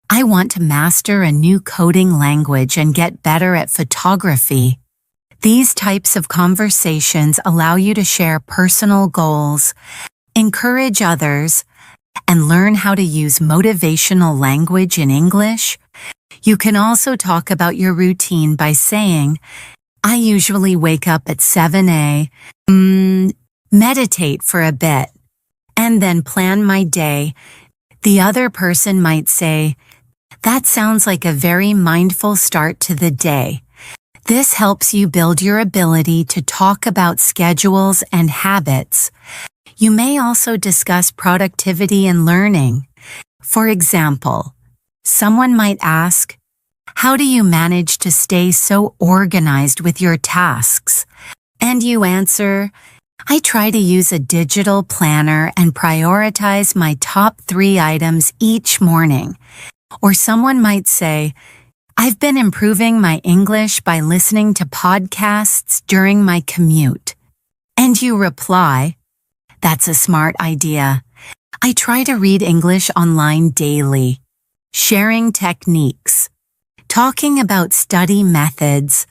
I want to master a new coding language and get better at photography." These types of conversations allow you to share personal goals, encourage others, and learn how to use motivational language in English. You can also talk about your routine by saying, "I usually wake up at 7 a.m., meditate for a bit, and then plan my day." The other person might say, "That sounds like a very mindful start to the day." This helps you build your ability to talk about schedules and habits. You may also discuss productivity and learning. For example, someone might ask, "How do you manage to stay so organized with your tasks?" And you answer, "I try to use a digital planner and prioritize my top 3 items each morning." Or someone might say, "I've been improving my English by listening to podcasts during my commute." And you reply, "That's a smart idea. I try to read English online daily." Sharing techniques, talking about study methods,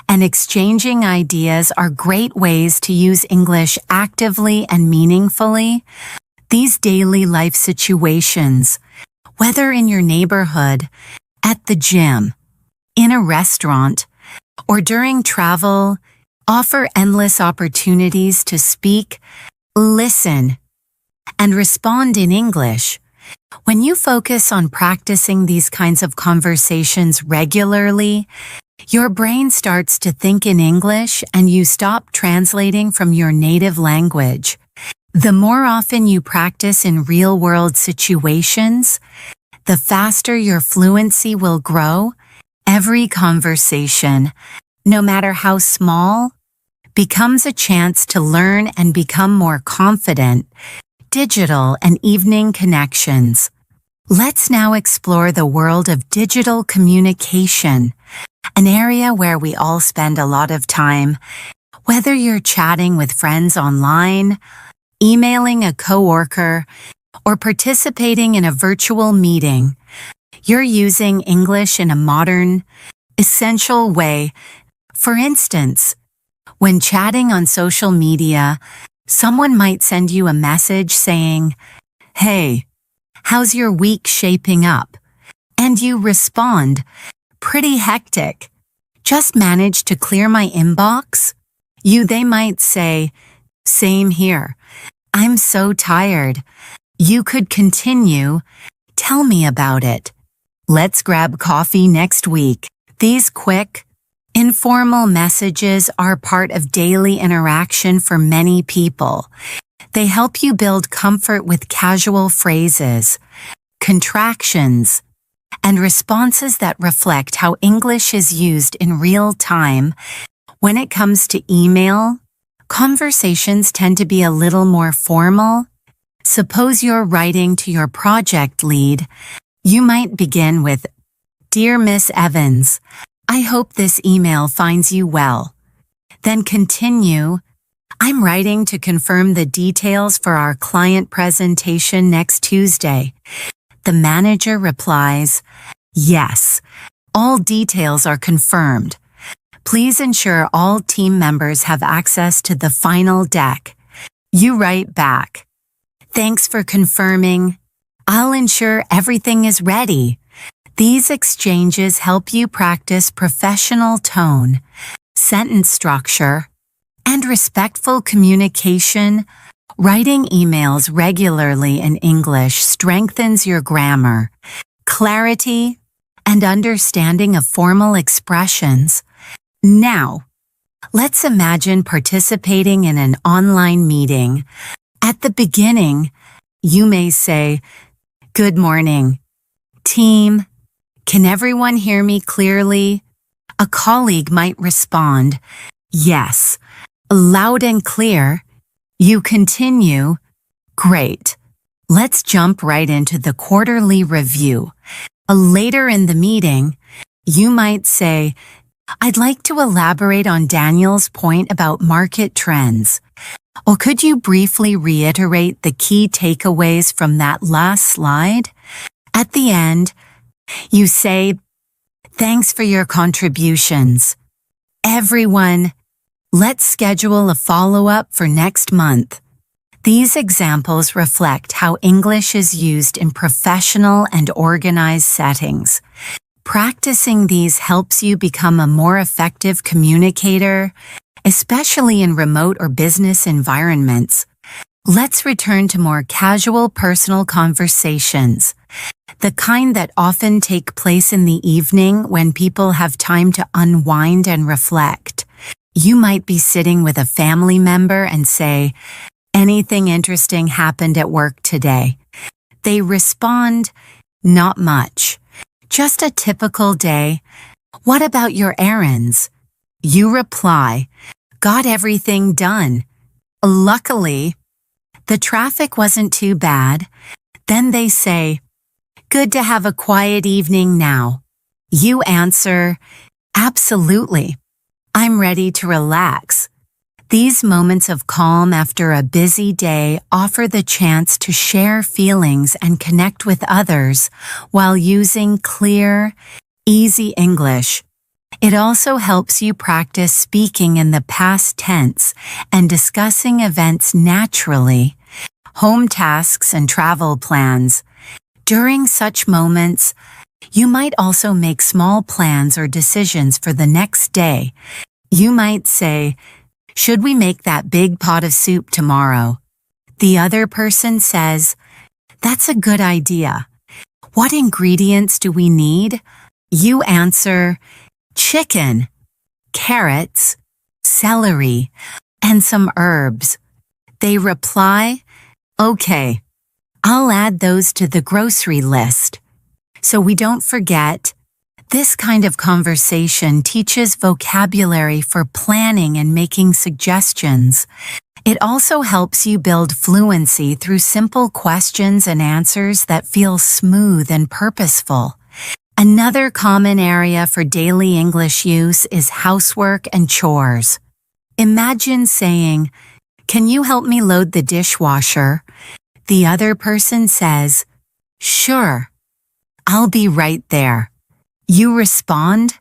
and exchanging ideas are great ways to use English actively and meaningfully. These daily life situations, whether in your neighborhood, at the gym, in a restaurant, or during travel, offer endless opportunities to speak, listen, and respond in English. When you focus on practicing these kinds of conversations regularly, your brain starts to think in English and you stop translating from your native language. The more often you practice in real-world situations, the faster your fluency will grow. Every conversation, no matter how small, becomes a chance to learn and become more confident. Digital and evening connections. Let's now explore the world of digital communication, an area where we all spend a lot of time. Whether you're chatting with friends online, emailing a coworker, or participating in a virtual meeting, You're using English in a modern, essential way. For instance, when chatting on social media, someone might send you a message saying, "Hey, how's your week shaping up?" And you respond, "Pretty hectic. Just managed to clear my inbox." They might say, "Same here. I'm so tired." You could continue, "Tell me about it. Let's grab coffee next week." These quick, informal messages are part of daily interaction for many people. They help you build comfort with casual phrases, contractions, and responses that reflect how English is used in real time. When it comes to email, conversations tend to be a little more formal. Suppose you're writing to your project lead. You might begin with, "Dear Miss Evans, I hope this email finds you well." Then continue, "I'm writing to confirm the details for our client presentation next Tuesday." The manager replies, "Yes, all details are confirmed. Please ensure all team members have access to the final deck." You write back, "Thanks for confirming. I'll ensure everything is ready." These exchanges help you practice professional tone, sentence structure, and respectful communication. Writing emails regularly in English strengthens your grammar, clarity, and understanding of formal expressions. Now, let's imagine participating in an online meeting. At the beginning, you may say, "Good morning, team. Can everyone hear me clearly?" A colleague might respond, "Yes, loud and clear." You continue, "Great. Let's jump right into the quarterly review." Later in the meeting, you might say, "I'd like to elaborate on Daniel's point about market trends. Or could you briefly reiterate the key takeaways from that last slide?" At the end, you say, "Thanks for your contributions. Everyone, let's schedule a follow-up for next month." These examples reflect how English is used in professional and organized settings. Practicing these helps you become a more effective communicator, especially in remote or business environments. Let's return to more casual personal conversations, the kind that often take place in the evening when people have time to unwind and reflect. You might be sitting with a family member and say, "Anything interesting happened at work today?" They respond, "Not much. Just a typical day. What about your errands?" You reply, "Got everything done. Luckily, the traffic wasn't too bad." Then they say, "Good to have a quiet evening now." You answer, "Absolutely. I'm ready to relax." These moments of calm after a busy day offer the chance to share feelings and connect with others while using clear, easy English. It also helps you practice speaking in the past tense and discussing events naturally, home tasks and travel plans. During such moments, you might also make small plans or decisions for the next day. You might say, "Should we make that big pot of soup tomorrow?" The other person says, "That's a good idea. What ingredients do we need?" You answer, "Chicken, carrots, celery, and some herbs." They reply, "Okay, I'll add those to the grocery list." So we don't forget, this kind of conversation teaches vocabulary for planning and making suggestions. It also helps you build fluency through simple questions and answers that feel smooth and purposeful. Another common area for daily English use is housework and chores. Imagine saying, "Can you help me load the dishwasher?" The other person says, "Sure. I'll be right there. You respond,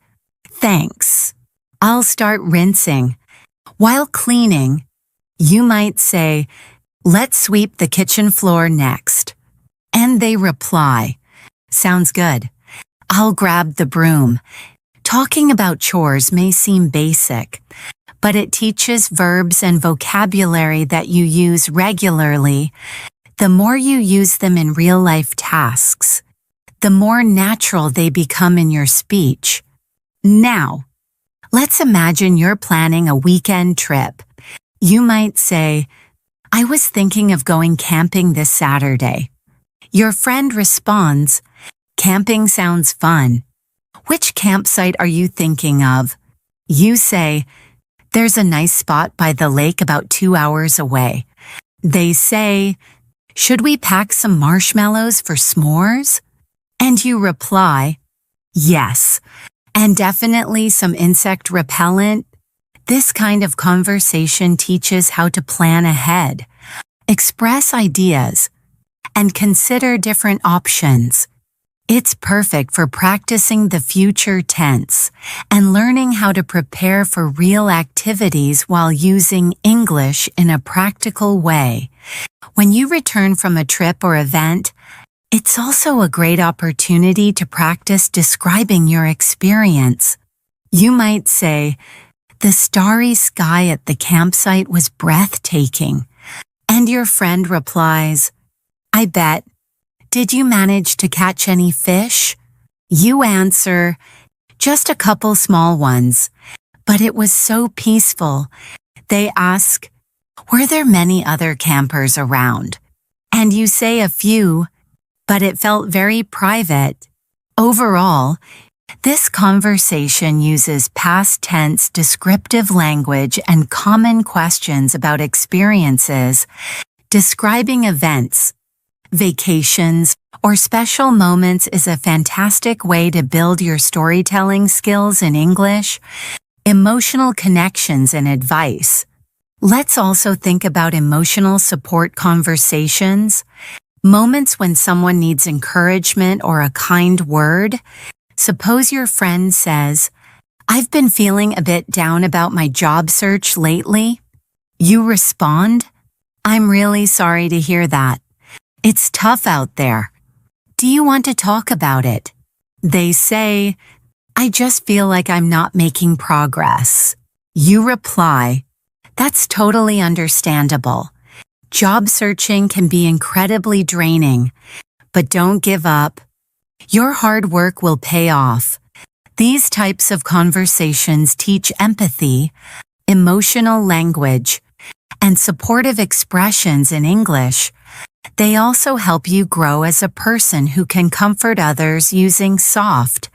thanks. I'll start rinsing. While cleaning, you might say, let's sweep the kitchen floor next. And they reply, sounds good. I'll grab the broom. Talking about chores may seem basic, but it teaches verbs and vocabulary that you use regularly. The more you use them in real-life tasks, the more natural they become in your speech. Now, let's imagine you're planning a weekend trip. You might say, I was thinking of going camping this Saturday. Your friend responds, camping sounds fun. Which campsite are you thinking of? You say, there's a nice spot by the lake about 2 hours away. They say, should we pack some marshmallows for s'mores? And you reply, yes, and definitely some insect repellent. This kind of conversation teaches how to plan ahead, express ideas, and consider different options. It's perfect for practicing the future tense and learning how to prepare for real activities while using English in a practical way. When you return from a trip or event, it's also a great opportunity to practice describing your experience. You might say, the starry sky at the campsite was breathtaking. And your friend replies, I bet. Did you manage to catch any fish? You answer, just a couple small ones, but it was so peaceful. They ask, were there many other campers around? And you say a few, but it felt very private. Overall, this conversation uses past tense descriptive language and common questions about experiences, describing events. Vacations or special moments is a fantastic way to build your storytelling skills in English, emotional connections, and advice. Let's also think about emotional support conversations, moments when someone needs encouragement or a kind word. Suppose your friend says, I've been feeling a bit down about my job search lately. You respond, I'm really sorry to hear that. It's tough out there. Do you want to talk about it? They say, I just feel like I'm not making progress. You reply, that's totally understandable. Job searching can be incredibly draining, but don't give up. Your hard work will pay off. These types of conversations teach empathy, emotional language, and supportive expressions in English. They also help you grow as a person who can comfort others using soft,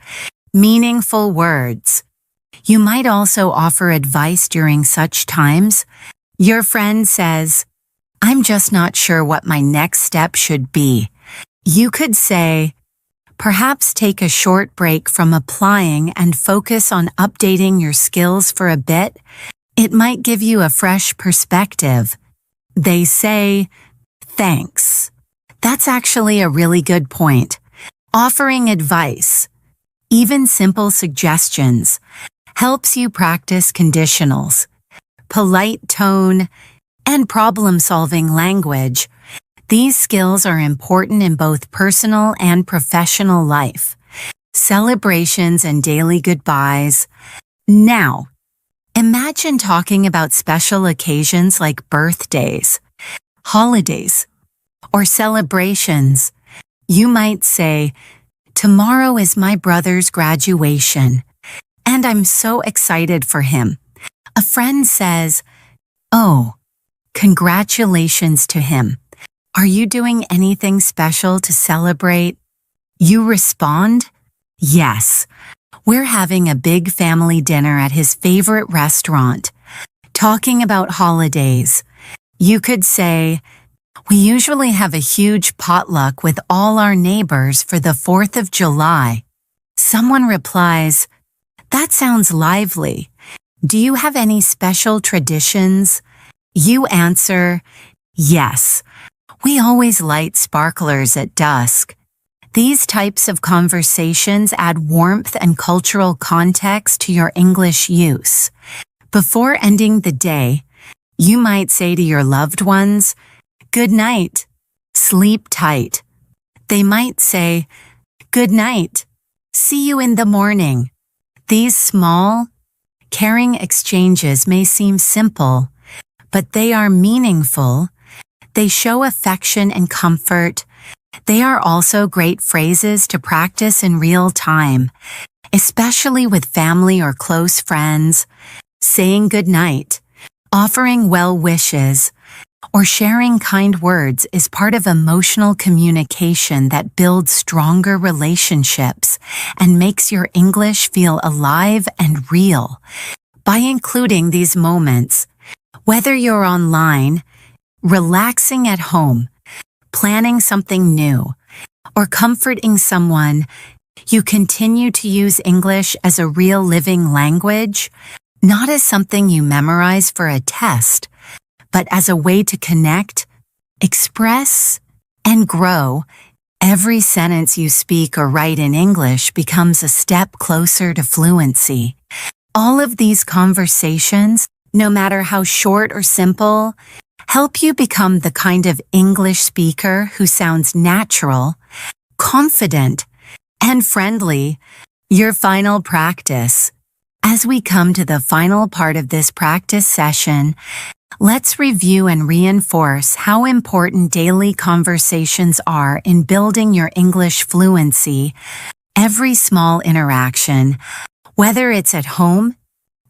meaningful words. You might also offer advice during such times. Your friend says, I'm just not sure what my next step should be. You could say, perhaps take a short break from applying and focus on updating your skills for a bit. It might give you a fresh perspective. They say, thanks. That's actually a really good point. Offering advice, even simple suggestions, helps you practice conditionals, polite tone, and problem-solving language. These skills are important in both personal and professional life. Celebrations and daily goodbyes. Now, imagine talking about special occasions like birthdays, holidays, or celebrations. You might say, tomorrow is my brother's graduation, and I'm so excited for him. A friend says, oh, congratulations to him. Are you doing anything special to celebrate? You respond, yes. We're having a big family dinner at his favorite restaurant. Talking about holidays, you could say, we usually have a huge potluck with all our neighbors for the 4th of July. Someone replies, that sounds lively. Do you have any special traditions? You answer, yes. We always light sparklers at dusk. These types of conversations add warmth and cultural context to your English use. Before ending the day, you might say to your loved ones, "Good night, sleep tight." They might say, "Good night, see you in the morning." These small, caring exchanges may seem simple, but they are meaningful. They show affection and comfort. They are also great phrases to practice in real time, especially with family or close friends. Saying good night, offering well wishes, or sharing kind words is part of emotional communication that builds stronger relationships and makes your English feel alive and real. By including these moments, whether you're online, relaxing at home, planning something new, or comforting someone, you continue to use English as a real living language, not as something you memorize for a test, but as a way to connect, express, and grow. Every sentence you speak or write in English becomes a step closer to fluency. All of these conversations, no matter how short or simple, help you become the kind of English speaker who sounds natural, confident, and friendly. Your final practice. As we come to the final part of this practice session, let's review and reinforce how important daily conversations are in building your English fluency. Every small interaction, whether it's at home,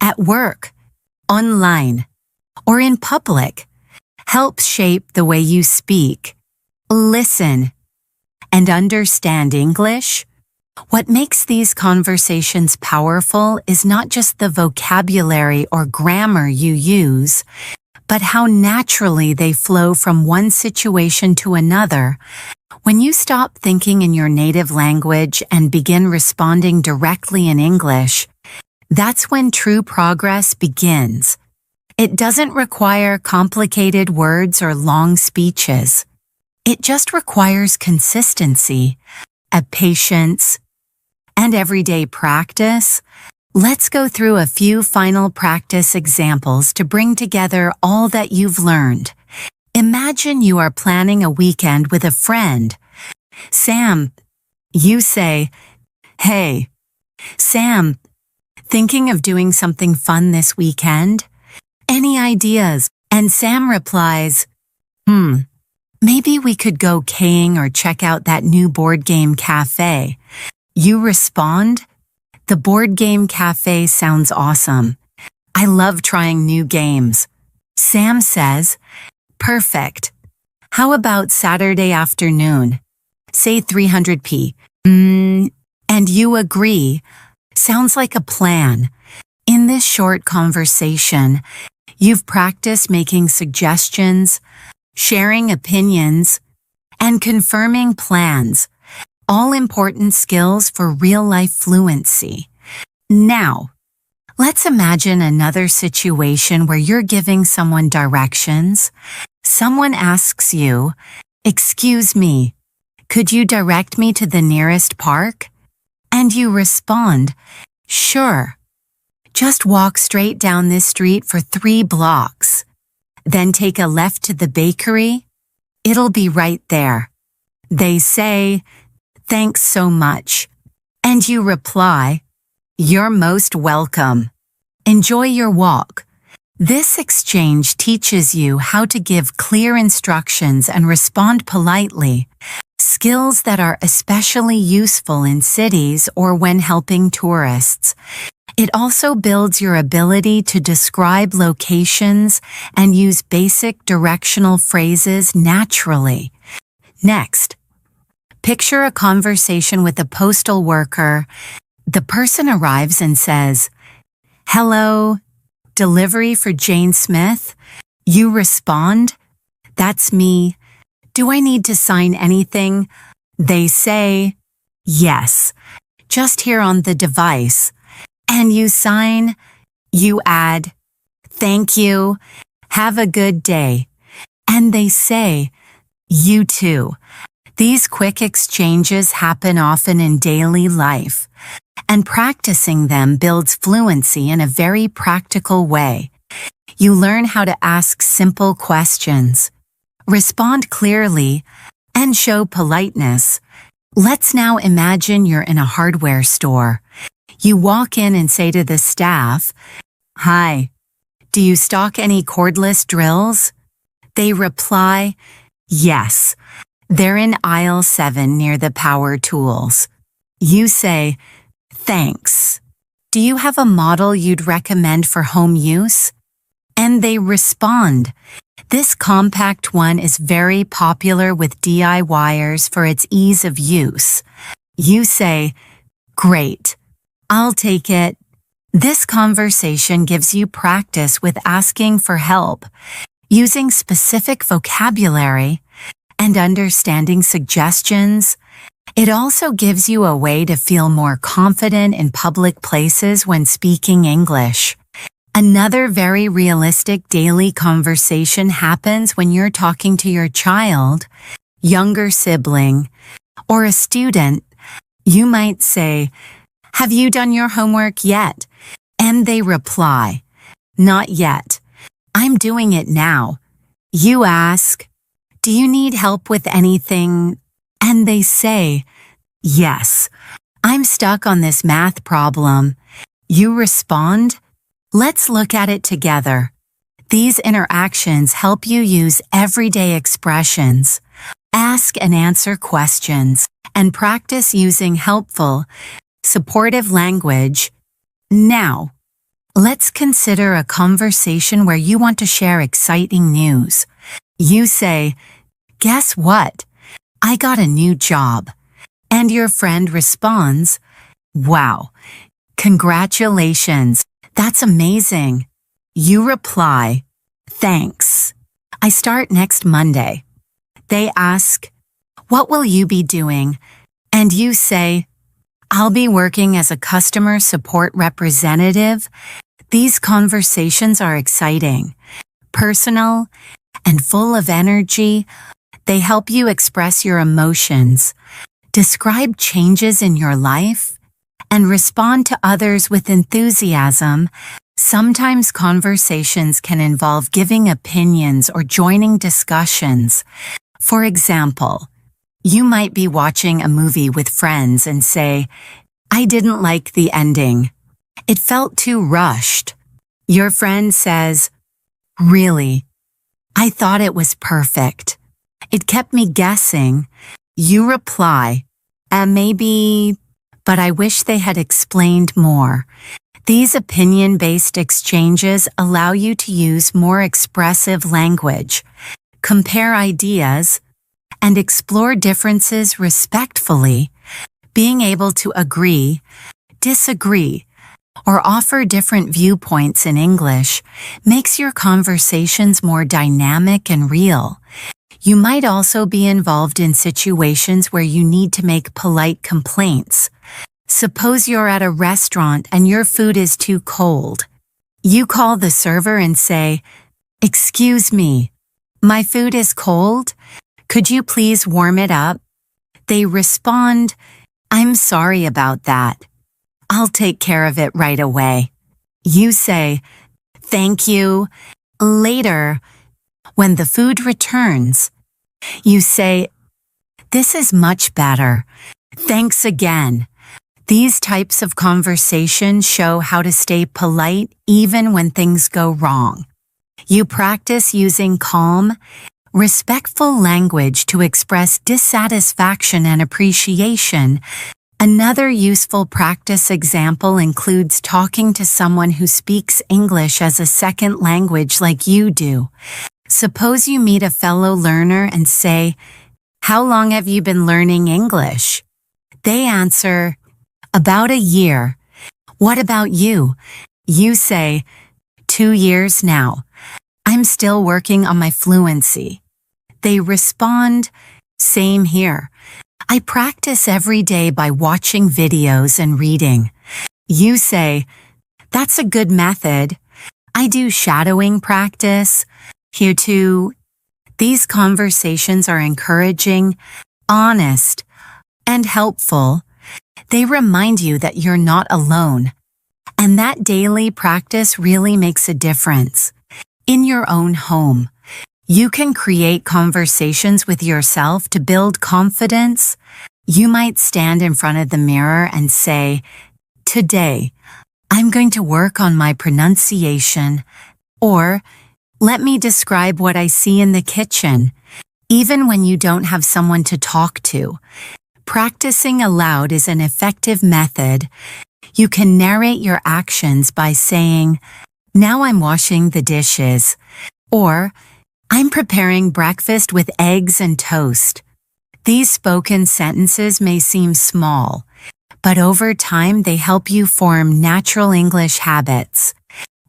at work, online, or in public, helps shape the way you speak, listen, and understand English. What makes these conversations powerful is not just the vocabulary or grammar you use, but how naturally they flow from one situation to another. When you stop thinking in your native language and begin responding directly in English, that's when true progress begins. It doesn't require complicated words or long speeches. It just requires consistency, patience, and everyday practice. Let's go through a few final practice examples to bring together all that you've learned. Imagine you are planning a weekend with a friend. Sam, you say, "Hey, Sam, thinking of doing something fun this weekend? Any ideas?" And Sam replies, "Maybe we could go K-ing or check out that new board game cafe." You respond, "The board game cafe sounds awesome. I love trying new games." Sam says, "Perfect. How about Saturday afternoon? Say 300p. And you agree. Sounds like a plan. In this short conversation, you've practiced making suggestions, sharing opinions, and confirming plans, all important skills for real-life fluency. Now, let's imagine another situation where you're giving someone directions. Someone asks you, "Excuse me, could you direct me to the nearest park?" And you respond, "Sure. Just walk straight down this street for 3 blocks. Then take a left to the bakery. It'll be right there." They say, "Thanks so much." And you reply, "You're most welcome. Enjoy your walk." This exchange teaches you how to give clear instructions and respond politely, skills that are especially useful in cities or when helping tourists. It also builds your ability to describe locations and use basic directional phrases naturally. Next, picture a conversation with a postal worker. The person arrives and says, "Hello, delivery for Jane Smith?" You respond, "That's me. Do I need to sign anything?" They say, "Yes, just here on the device." And you sign, you add, "Thank you, have a good day." And they say, "You too." These quick exchanges happen often in daily life, and practicing them builds fluency in a very practical way. You learn how to ask simple questions, respond clearly, and show politeness. Let's now imagine you're in a hardware store. You walk in and say to the staff, "Hi, do you stock any cordless drills?" They reply, "Yes, they're in aisle 7 near the power tools." You say, "Thanks. Do you have a model you'd recommend for home use?" And they respond, "This compact one is very popular with DIYers for its ease of use." You say, "Great. I'll take it." This conversation gives you practice with asking for help, using specific vocabulary, and understanding suggestions. It also gives you a way to feel more confident in public places when speaking English. Another very realistic daily conversation happens when you're talking to your child, younger sibling, or a student. You might say, "Have you done your homework yet?" And they reply, "Not yet. I'm doing it now." You ask, "Do you need help with anything?" And they say, "Yes, I'm stuck on this math problem." You respond, "Let's look at it together." These interactions help you use everyday expressions, ask and answer questions, and practice using helpful, supportive language. Now, let's consider a conversation where you want to share exciting news. You say, "Guess what? I got a new job." And your friend responds, "Wow, congratulations. That's amazing." You reply, "Thanks. I start next Monday." They ask, "What will you be doing?" And you say, "I'll be working as a customer support representative." These conversations are exciting, personal, and full of energy. They help you express your emotions, describe changes in your life, and respond to others with enthusiasm. Sometimes conversations can involve giving opinions or joining discussions. For example, you might be watching a movie with friends and say, "I didn't like the ending. It felt too rushed." Your friend says, "Really? I thought it was perfect. It kept me guessing." You reply, Maybe, but I wish they had explained more." These opinion-based exchanges allow you to use more expressive language, compare ideas, and explore differences respectfully. Being able to agree, disagree, or offer different viewpoints in English makes your conversations more dynamic and real. You might also be involved in situations where you need to make polite complaints. Suppose you're at a restaurant and your food is too cold. You call the server and say, "Excuse me, my food is cold. Could you please warm it up?" They respond, "I'm sorry about that. I'll take care of it right away." You say, "Thank you." Later, when the food returns, you say, "This is much better. Thanks again." These types of conversation show how to stay polite even when things go wrong. You practice using calm, respectful language to express dissatisfaction and appreciation. Another useful practice example includes talking to someone who speaks English as a second language like you do. Suppose you meet a fellow learner and say, "How long have you been learning English?" They answer, "About a year." "What about you?" You say, 2 years now. I'm still working on my fluency." They respond, "Same here. I practice every day by watching videos and reading." You say, "That's a good method. I do shadowing practice. Here too." These conversations are encouraging, honest, and helpful, they remind you that you're not alone. And that daily practice really makes a difference. In your own home, you can create conversations with yourself to build confidence. You might stand in front of the mirror and say, "Today, I'm going to work on my pronunciation," or "Let me describe what I see in the kitchen," even when you don't have someone to talk to. Practicing aloud is an effective method. You can narrate your actions by saying, "Now I'm washing the dishes," or "I'm preparing breakfast with eggs and toast." These spoken sentences may seem small, but over time they help you form natural English habits.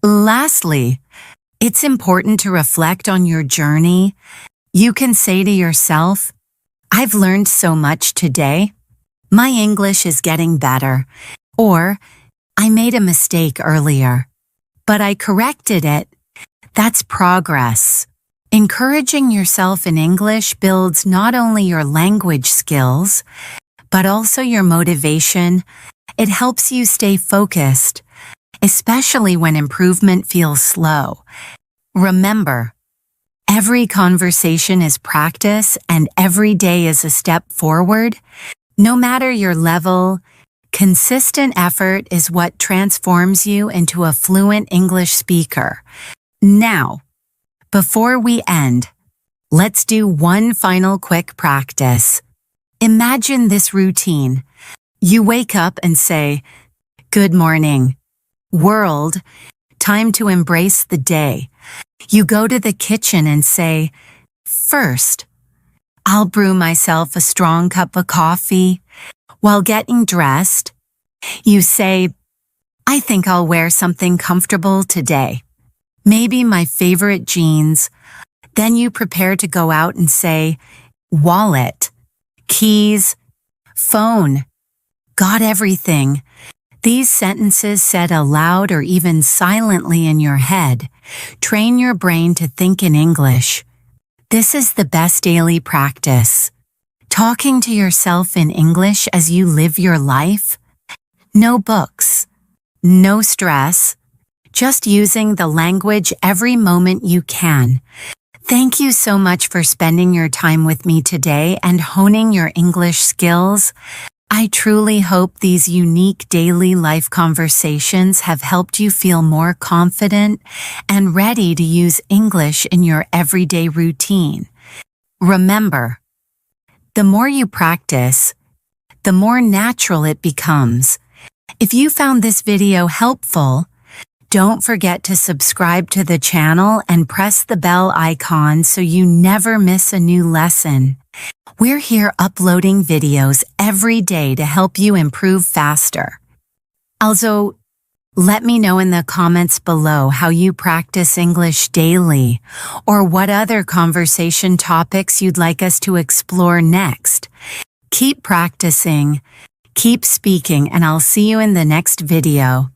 Lastly, it's important to reflect on your journey. You can say to yourself, "I've learned so much today. My English is getting better." Or, "I made a mistake earlier, but I corrected it." That's progress. Encouraging yourself in English builds not only your language skills, but also your motivation. It helps you stay focused, especially when improvement feels slow. Remember, every conversation is practice and every day is a step forward. No matter your level, consistent effort is what transforms you into a fluent English speaker. Now, before we end, let's do one final quick practice. Imagine this routine. You wake up and say, "Good morning, world, time to embrace the day." You go to the kitchen and say, "First, I'll brew myself a strong cup of coffee." While getting dressed, you say, "I think I'll wear something comfortable today. Maybe my favorite jeans." Then you prepare to go out and say, "Wallet, keys, phone, got everything." These sentences said aloud or even silently in your head train your brain to think in English. This is the best daily practice. Talking to yourself in English as you live your life. No books, no stress, just using the language every moment you can. Thank you so much for spending your time with me today and honing your English skills. I truly hope these unique daily life conversations have helped you feel more confident and ready to use English in your everyday routine. Remember, the more you practice, the more natural it becomes. If you found this video helpful, don't forget to subscribe to the channel and press the bell icon so you never miss a new lesson. We're here uploading videos every day to help you improve faster. Also, let me know in the comments below how you practice English daily or what other conversation topics you'd like us to explore next. Keep practicing, keep speaking, and I'll see you in the next video.